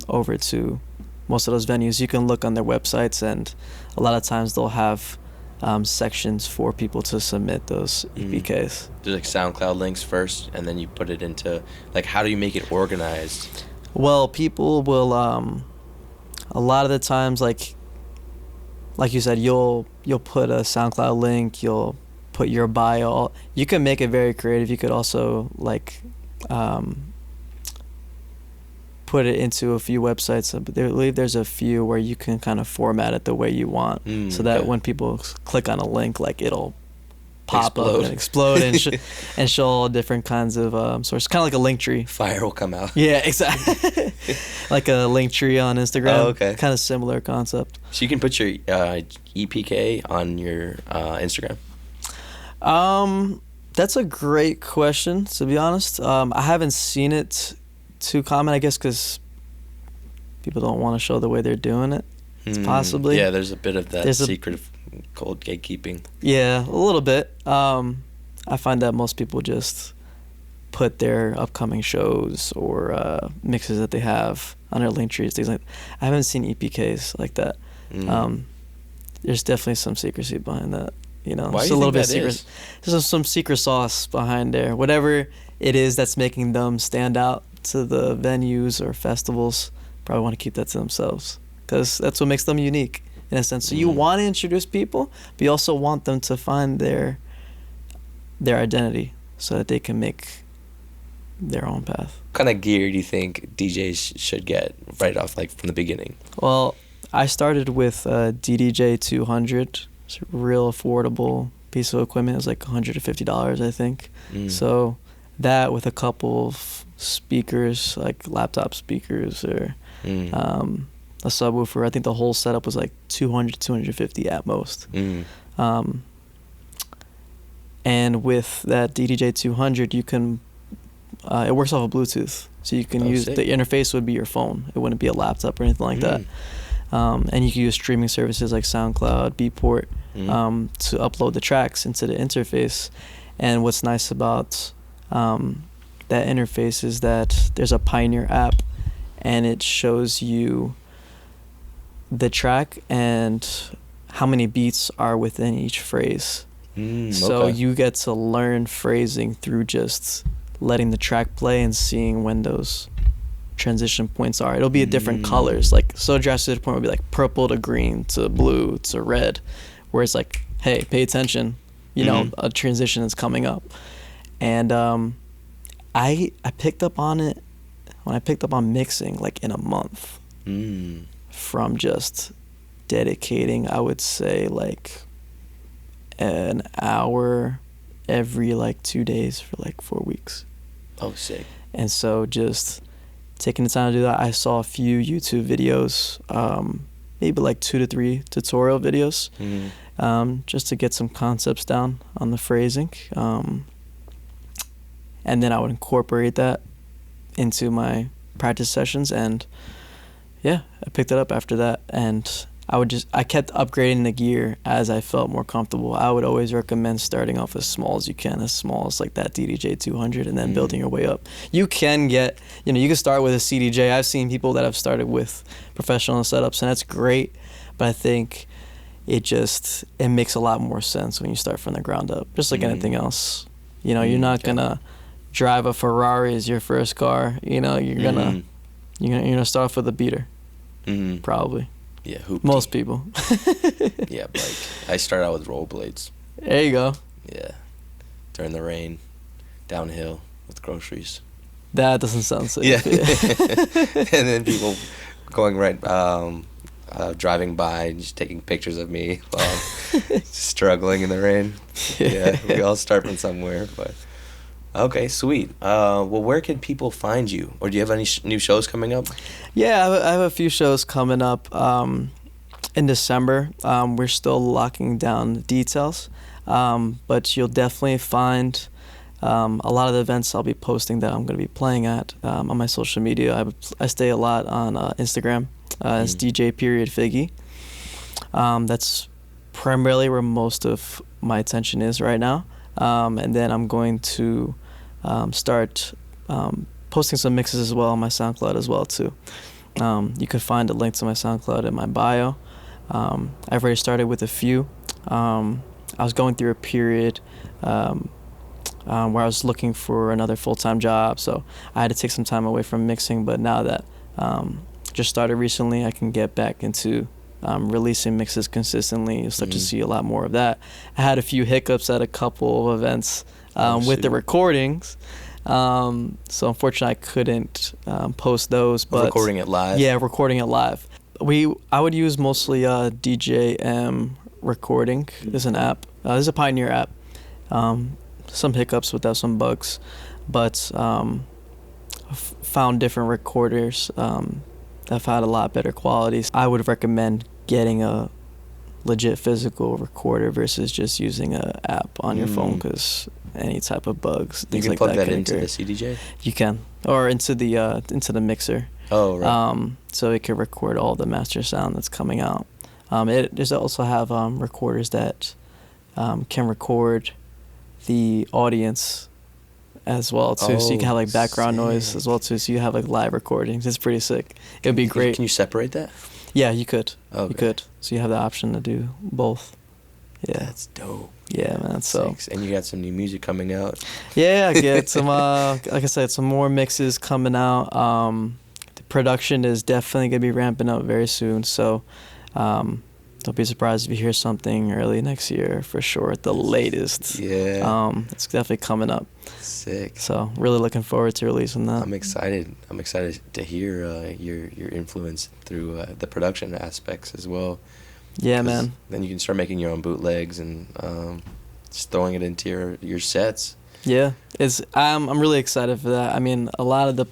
over to most of those venues. You can look on their websites, and a lot of times they'll have sections for people to submit those EPKs. There's like SoundCloud links first, and then you put it into, like, how do you make it organized? Well, people will a lot of the times, like you said, you'll put a SoundCloud link, you'll put your bio. You can make it very creative. You could also like put it into a few websites. I believe there's a few where you can kind of format it the way you want, so that when people click on a link, like it'll pop up and explode and show all different kinds of sources. Kind of like a link tree. Fire will come out. Yeah, exactly. Like a link tree on Instagram. Oh, okay. Kind of similar concept. So you can put your EPK on your Instagram? That's a great question, to be honest. I haven't seen it too common, I guess, because people don't want to show the way they're doing it. Possibly. Yeah, there's a bit of that secret cold gatekeeping. Yeah, a little bit. I find that most people just put their upcoming shows or mixes that they have on their link trees, things like that. I haven't seen EPKs like that. There's definitely some secrecy behind that. You know, why it's do you a little think bit that secret. There's some secret sauce behind there. Whatever it is that's making them stand out to the venues or festivals, probably want to keep that to themselves, because that's what makes them unique in a sense. So you want to introduce people, but you also want them to find their identity so that they can make their own path. What kind of gear do you think DJs should get right off, like from the beginning? Well, I started with DDJ 200. It's a real affordable piece of equipment. It was like $150, I think. So that with a couple of speakers, like laptop speakers or a subwoofer. I think the whole setup was like 200, 250 at most. And with that DDJ 200, you can, it works off of Bluetooth. So you can use, the interface would be your phone. It wouldn't be a laptop or anything like that. And you can use streaming services like SoundCloud, Beatport, to upload the tracks into the interface. And what's nice about that interface is that there's a Pioneer app, and it shows you the track and how many beats are within each phrase. So you get to learn phrasing through just letting the track play and seeing when those transition points are. It'll be at different colors, like so drastic to the point will be like purple to green to blue to red, where it's like, hey, pay attention, you know, a transition is coming up. And I picked up on it when I picked up on mixing, like in a month, from just dedicating, I would say, like an hour every like 2 days for like 4 weeks. Oh, sick. And so just taking the time to do that, I saw a few YouTube videos, maybe like 2 to 3 tutorial videos, just to get some concepts down on the phrasing. And then I would incorporate that into my practice sessions, and yeah, I picked it up after that. And I kept upgrading the gear as I felt more comfortable. I would always recommend starting off as small as you can, as small as like that DDJ 200, and then building your way up. You can get, you can start with a CDJ. I've seen people that have started with professional setups, and that's great, but I think it makes a lot more sense when you start from the ground up, just like anything else. You're not gonna drive a Ferrari as your first car. You're gonna start off with a beater, probably. Yeah, hoopty. Most people. Yeah, like I started out with rollerblades. There you go. Yeah, during the rain, downhill with groceries. That doesn't sound safe. Yeah. And then people going driving by and just taking pictures of me while I'm struggling in the rain. Yeah, we all start from somewhere, but. Okay, sweet. Well, where can people find you? Or do you have any new shows coming up? Yeah, I have a few shows coming up in December. We're still locking down the details, but you'll definitely find a lot of the events I'll be posting that I'm going to be playing at on my social media. I stay a lot on Instagram. It's DJ.Figgy. That's primarily where most of my attention is right now. And then I'm going to start posting some mixes as well on my SoundCloud as well too. You can find a link to my SoundCloud in my bio. I've already started with a few. I was going through a period where I was looking for another full-time job, so I had to take some time away from mixing. But now that just started recently, I can get back into releasing mixes consistently. You'll start to see a lot more of that. I had a few hiccups at a couple of events with the recordings. So unfortunately, I couldn't post those. But recording it live? Yeah, recording it live. I would use mostly DJM Recording. There's an app. There's a Pioneer app. Some hiccups with that, some bugs, but found different recorders that have had a lot better qualities. I would recommend getting a legit physical recorder versus just using an app on your phone, because any type of bugs, things like that. You can plug that into the CDJ? You can, or into the mixer. Oh, right. So it can record all the master sound that's coming out. It does also have recorders that can record the audience as well too, so you can have like background noise as well too, so you have like live recordings. It's pretty sick. It would be great. Can you separate that? Yeah, you could. Okay. You could. So you have the option to do both. Yeah. That's dope. Yeah, man. So. And you got some new music coming out. Yeah, I get some. Like I said, some more mixes coming out. The production is definitely gonna be ramping up very soon. So, don't be surprised if you hear something early next year for sure, at the latest. Yeah. It's definitely coming up. Sick. So really looking forward to releasing that. I'm excited to hear your influence through the production aspects as well. Yeah, man. Then you can start making your own bootlegs and just throwing it into your sets. Yeah, I'm really excited for that. I mean, a lot of the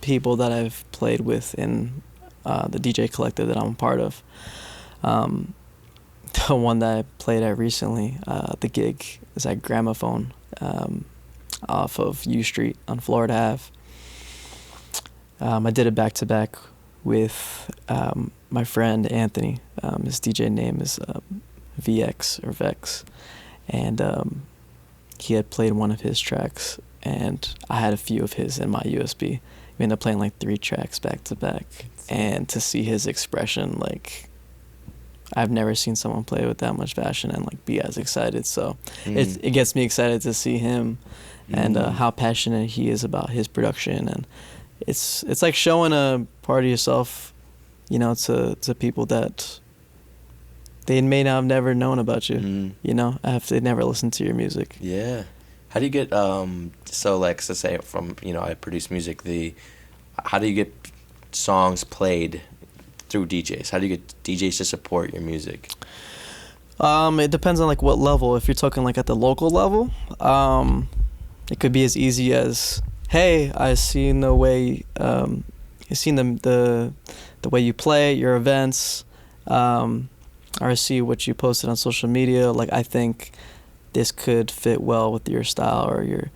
people that I've played with in the DJ collective that I'm a part of, the one that I played at recently, the gig is at Gramophone, off of U Street on Florida Ave. I did it back-to-back with my friend Anthony. His DJ name is VX or Vex, and he had played one of his tracks, and I had a few of his in my USB. We ended up playing like 3 tracks back-to-back, and to see his expression, like, I've never seen someone play with that much passion and like be as excited. So it gets me excited to see him and how passionate he is about his production. And it's like showing a part of yourself, you know, to people that they may not have never known about you, you know, if they never listened to your music. Yeah. How do you get, so like, let's say from, you know, I produce music, how do you get songs played through DJs? How do you get DJs to support your music? It depends on like what level. If you're talking like at the local level, it could be as easy as, hey, I seen the way, the way you play your events, or I see what you posted on social media. Like, I think this could fit well with your style or your,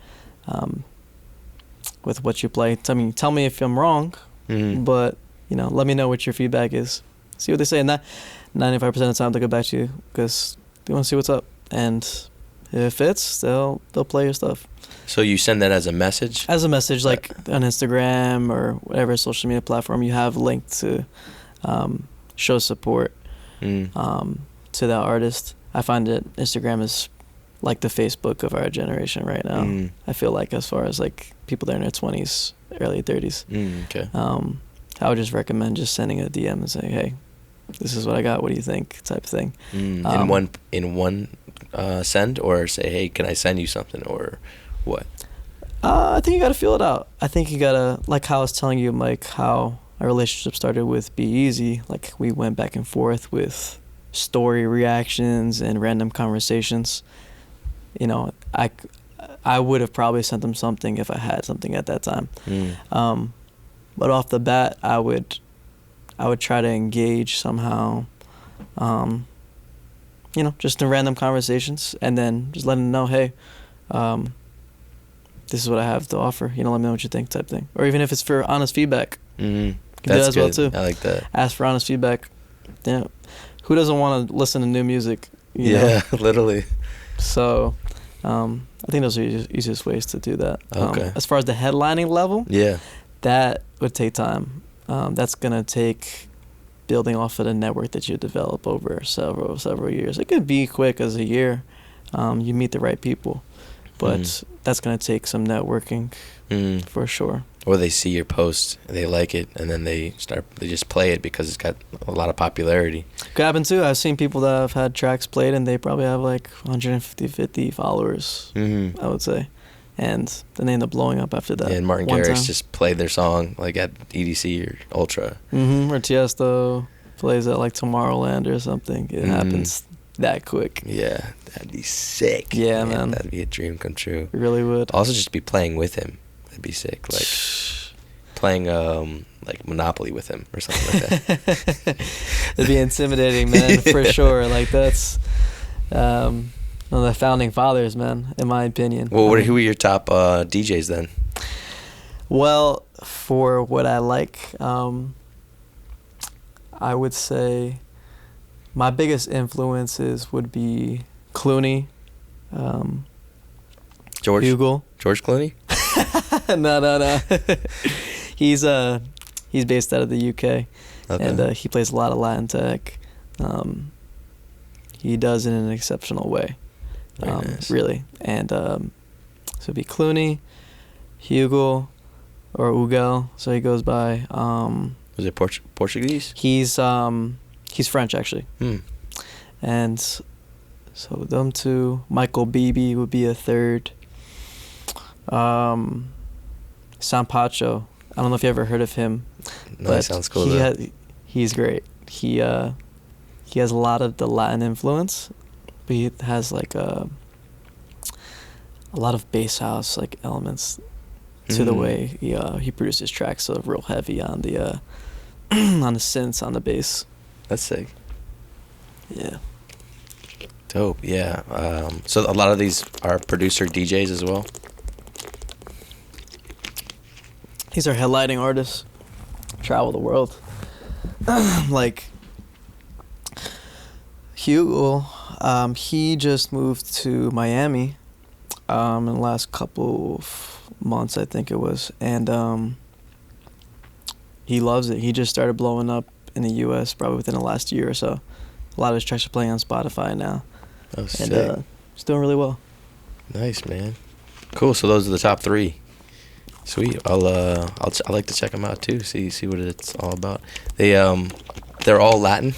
with what you play. I mean, tell me if I'm wrong, but you know, let me know what your feedback is. See what they say, and that 95% of the time they'll get back to you because they want to see what's up, and if it fits, they'll play your stuff. So you send that as a message? As a message, like on Instagram or whatever social media platform you have linked to, show support to that artist. I find that Instagram is like the Facebook of our generation right now. I feel like, as far as like people that are in their 20s, early 30s. Okay. I would just recommend just sending a DM and saying, hey, this is what I got, what do you think, type of thing. In one send, or say, hey, can I send you something, or what? I think you got to feel it out. I think you got to, like how I was telling you, like how our relationship started with Be Easy. Like, we went back and forth with story reactions and random conversations. You know, I would have probably sent them something if I had something at that time. But off the bat, I would try to engage somehow, you know, just in random conversations, and then just letting them know, hey, this is what I have to offer. You know, let me know what you think, type thing. Or even if it's for honest feedback, you can do that as well too. I like that. Ask for honest feedback. Yeah, who doesn't want to listen to new music? You know? Literally. So, I think those are the easiest ways to do that. Okay. As far as the headlining level, yeah, that would take time. That's gonna take building off of the network that you develop over several years. It could be quick as a year. You meet the right people, but that's gonna take some networking for sure. Or they see your post, they like it, and then they just play it because it's got a lot of popularity. Could happen too. I've seen people that have had tracks played and they probably have like 150 followers, I would say. And then they end up blowing up after that. Yeah, and Martin Garrix just played their song like at EDC or Ultra. Or Tiesto plays at like Tomorrowland or something. It happens that quick. Yeah, that'd be sick. Yeah, man. That'd be a dream come true. It really would. Also, just be playing with him. That'd be sick. Like playing like Monopoly with him or something like that. It'd be intimidating, man, for sure. Like that's one of the founding fathers, man, in my opinion. Well, who are your top DJs then? Well, for what I like, I would say my biggest influences would be Clooney, George Clooney. No. He's based out of the UK, and he plays a lot of Latin tech. He does it in an exceptional way, nice. Really. And so it'd be Clooney, Hugo, or Ugel. So he goes by. Was it Portuguese? He's French actually. And so them two. Michael Beebe would be a third. Sampacho. I don't know if you ever heard of him. No, that sounds cool. He's great. He has a lot of the Latin influence, but he has like a lot of bass house like elements to the way he produces tracks. So real heavy on the on the synths, on the bass. That's sick. Yeah. Dope. Yeah. So a lot of these are producer DJs as well. These are headlining artists. Travel the world. Like Hugo, he just moved to Miami in the last couple of months, I think it was, and he loves it. He just started blowing up in the U.S. probably within the last year or so. A lot of his tracks are playing on Spotify now. Oh, sick. And he's doing really well. Nice, man. Cool. So those are the top three. Sweet. I'd like to check them out too. See what it's all about. They're all Latin.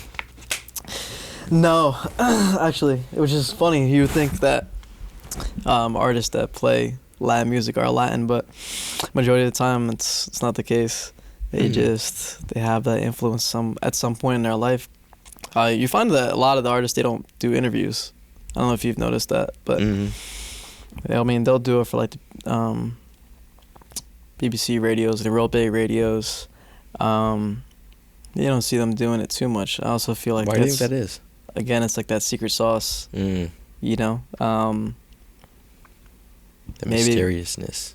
No, actually, it was just funny. You would think that artists that play Latin music are Latin, but majority of the time it's not the case. They they have that influence at some point in their life. You find that a lot of the artists, they don't do interviews. I don't know if you've noticed that, but I mean they'll do it for like the BBC radios, the real big radios. You don't see them doing it too much. I also feel like why do you think that is? Again, it's like that secret sauce. You know, the mysteriousness.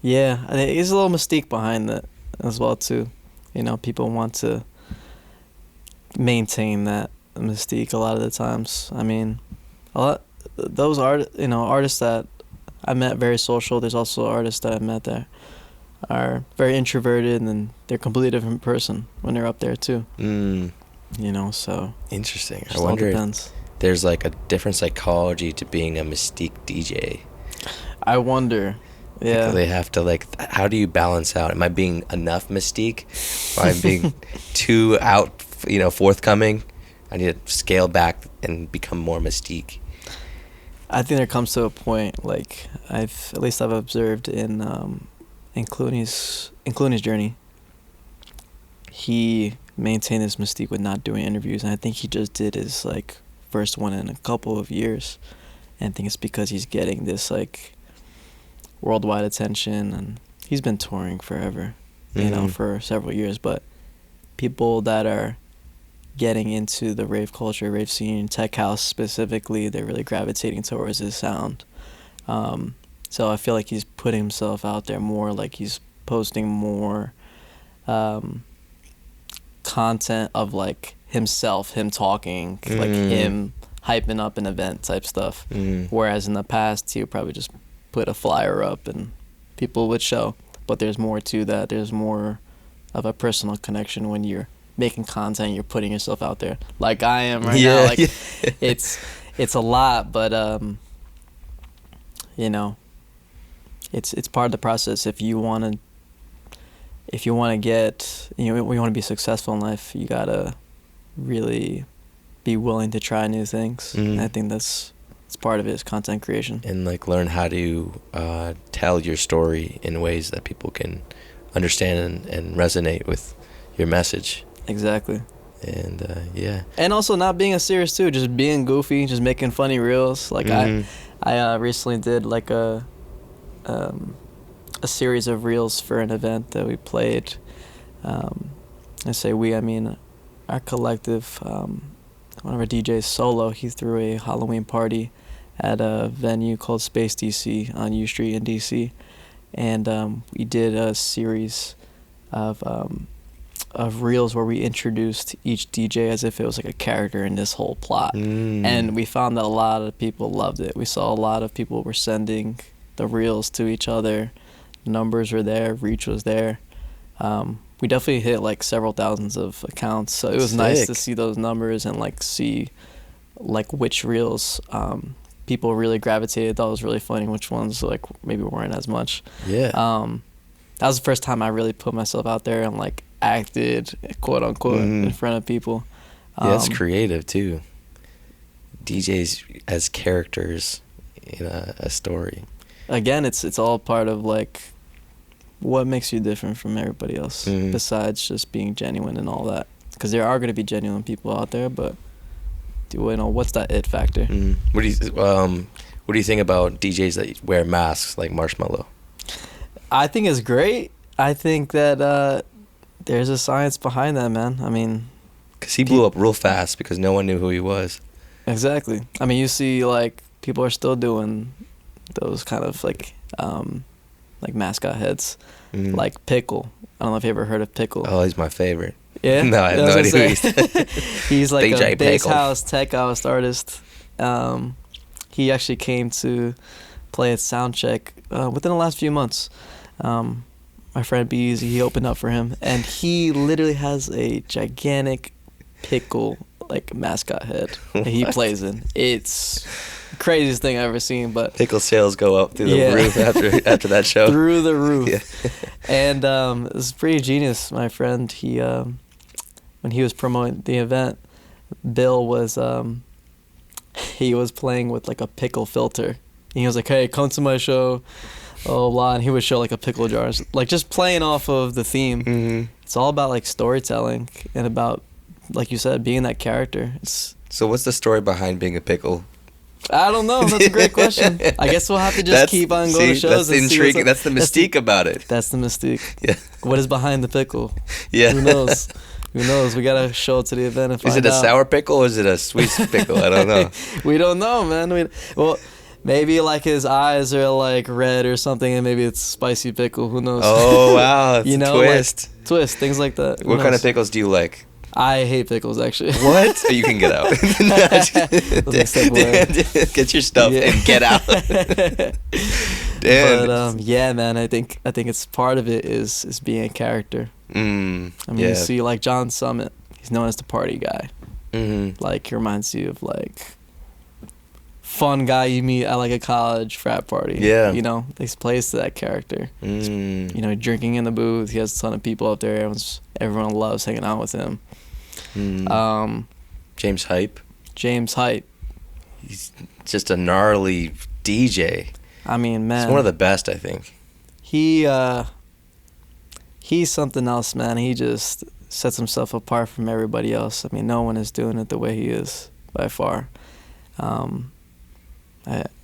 Yeah, I think there's a little mystique behind that as well too. You know, people want to maintain that mystique a lot of the times. I mean, those artists that I met very social. There's also artists that I met that are very introverted and they're a completely different person when they're up there too. You know, so interesting. I wonder if there's like a different psychology to being a mystique DJ. I wonder. Yeah. Like they have to how do you balance out? Am I being enough mystique? Am I being too forthcoming? I need to scale back and become more mystique. I think there comes to a point I've observed in Clooney's journey. He maintained his mystique with not doing interviews, and I think he just did his first one in a couple of years, and I think it's because he's getting this worldwide attention, and he's been touring forever, you know, for several years. But people that are getting into the rave culture, rave scene, tech house specifically, they're really gravitating towards his sound. So I feel like he's putting himself out there more, he's posting more content of himself, him talking, him hyping up an event type stuff. Whereas in the past, he would probably just put a flyer up and people would show. But there's more to that. There's more of a personal connection when you're making content, you're putting yourself out there like I am right Yeah, now. Like yeah. it's a lot, but you know, it's part of the process. If you want to get, you know, we want to be successful in life, you gotta really be willing to try new things. And I think it's part of it is content creation. And like learn how to tell your story in ways that people can understand and resonate with your message. Exactly. And yeah. And also not being a serious too, just being goofy, just making funny reels. Like I recently did like a series of reels for an event that we played. I say we, I mean our collective. One of our DJs, Solo, he threw a Halloween party at a venue called Space DC on U Street in DC, and we did a series of reels where we introduced each DJ as if it was like a character in this whole plot. And we found that a lot of people loved it. We saw a lot of people were sending the reels to each other. Numbers were there, reach was there. We definitely hit like several thousands of accounts, so it was nice to see those numbers and like see like which reels people really gravitated, thought was really funny, which ones like maybe weren't as much. Yeah. That was the first time I really put myself out there and like acted, quote unquote, in front of people. Yeah, that's creative too. DJs as characters in a story. Again, it's all part of like what makes you different from everybody else, besides just being genuine and all that. Because there are going to be genuine people out there, but you know, what's that it factor? What do you think about DJs that wear masks like Marshmello? I think it's great. I think that there's a science behind that, man. I mean, because he blew up real fast because no one knew who he was. Exactly. I mean, you see, like, people are still doing those kind of like mascot heads, like Pickle. I don't know if you ever heard of Pickle. Oh, he's my favorite. Yeah? No, I have no idea who he is. He's like DJ a bass Pickle. house, tech house artist. He actually came to play at Soundcheck within the last few months. My friend Bees, he opened up for him, and he literally has a gigantic pickle like mascot head that he plays in. It's the craziest thing I've ever seen. But pickle sales go up through the roof after that show. Through the roof. Yeah. And it was pretty genius. My friend, he when he was promoting the event, Bill was he was playing with like a pickle filter. And he was like, "Hey, come to my show." Oh, blah, and he would show like a pickle jar, like just playing off of the theme. Mm-hmm. It's all about like storytelling and about, like you said, being that character. So what's the story behind being a pickle? I don't know. That's a great question. I guess we'll have to just keep on going to shows. That's and intriguing. That's the mystique about it. That's the mystique. Yeah. What is behind the pickle? Yeah. Who knows? Who knows? We gotta show it to the event and find out. Is it a sour pickle or is it a sweet pickle? I don't know. We don't know, man. Maybe like his eyes are like red or something, and maybe it's spicy pickle. Who knows? Oh wow, it's a twist. Like, twist, things like that. What kind of pickles do you like? I hate pickles, actually. What? So you can get out. Get your stuff and get out. Damn. But yeah, man, I think it's part of it is being a character. I mean, you see like John Summit. He's known as the party guy. Mm-hmm. Like he reminds you of like fun guy you meet at like a college frat party. Yeah. You know, he plays to that character. You know, drinking in the booth. He has a ton of people up there. Everyone loves hanging out with him. James Hype. He's just a gnarly DJ. I mean, man. He's one of the best, I think. He's something else, man. He just sets himself apart from everybody else. I mean, no one is doing it the way he is by far.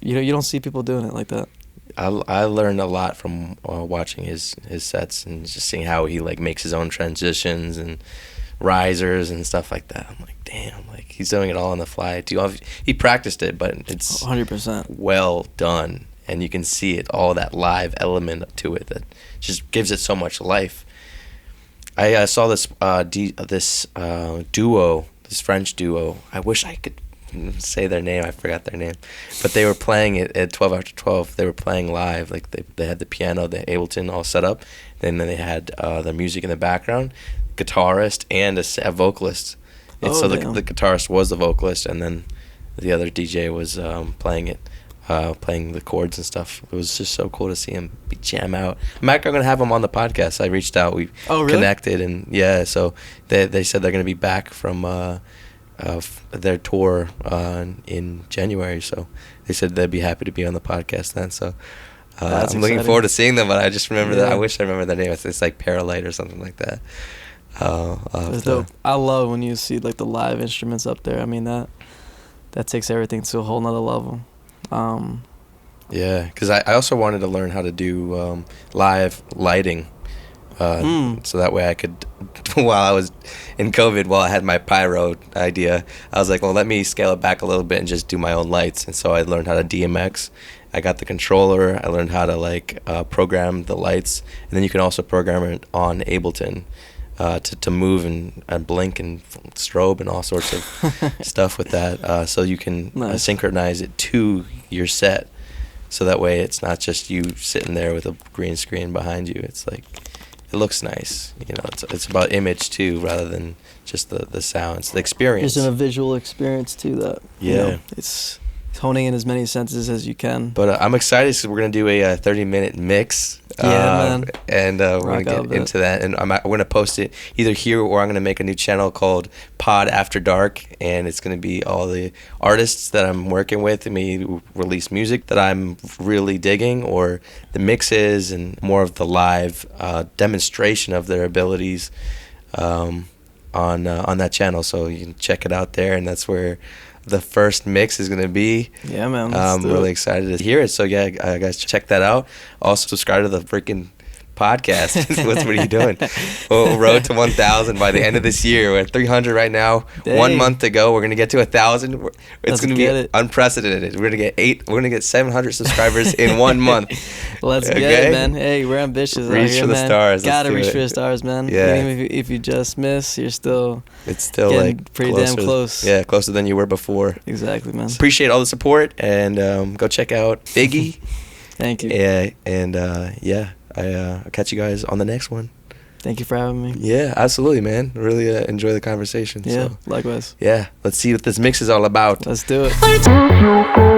You don't see people doing it like that. I learned a lot from watching his sets and just seeing how he like makes his own transitions and risers and stuff like that. I'm like, damn, like he's doing it all on the fly. He practiced it, but it's 100% well done, and you can see it, all that live element to it that just gives it so much life. I saw this duo, this French duo. I wish I could say their name. I forgot their name, but they were playing it at 12 after 12. They were playing live, like they had the piano, the Ableton all set up, and then they had the music in the background. guitarist and a vocalist. And so the guitarist was the vocalist, and then the other DJ was playing the chords and stuff. It was just so cool to see him jam out. I'm actually going to have him on the podcast. I reached out, we connected, and so they said they're going to be back from their tour in January. So they said they'd be happy to be on the podcast then. So I'm looking forward to seeing them. But I just remember that. I wish I remember their name. It's like Paralight or something like that. That's dope. I love when you see like the live instruments up there. I mean that takes everything to a whole nother level. Yeah, because I also wanted to learn how to do live lighting, so that way I could, while I was in COVID, while I had my pyro idea, I was like, well, let me scale it back a little bit and just do my own lights. And so I learned how to DMX. I got the controller. I learned how to program the lights, and then you can also program it on Ableton. To move and blink and strobe and all sorts of stuff with that, so you can synchronize it to your set, so that way it's not just you sitting there with a green screen behind you. It's like, it looks nice, it's about image too, rather than just the sound. It's the experience. There's a visual experience to that. Yeah, it's honing in as many senses as you can. But I'm excited because we're going to do a 30-minute mix. Man. And we're going to get into that. And I'm going to post it either here, or I'm going to make a new channel called Pod After Dark. And it's going to be all the artists that I'm working with. I mean, release music that I'm really digging, or the mixes and more of the live demonstration of their abilities on that channel. So you can check it out there. And that's where the first mix is going to be. Yeah, man. I'm really excited to hear it. So, yeah, guys, check that out. Also, subscribe to the freaking podcast. What are you doing? Well, road to 1,000 by the end of this year. We're at 300 right now. Dang. 1 month to go. We're going to get to 1,000. It's going to be unprecedented. We're going to get 700 subscribers in 1 month. Let's get it, man. Hey, we're ambitious. Reach for the stars. Gotta reach for the stars, man. Yeah. Even if you just miss, it's still like pretty damn close. Yeah, closer than you were before. Exactly, man. Appreciate all the support, and go check out Figgy. Thank you. Yeah, and I'll catch you guys on the next one. Thank you for having me. Yeah, absolutely, man. Really enjoy the conversation. Yeah, so. likewise. Yeah, let's see what this mix is all about. Let's do it.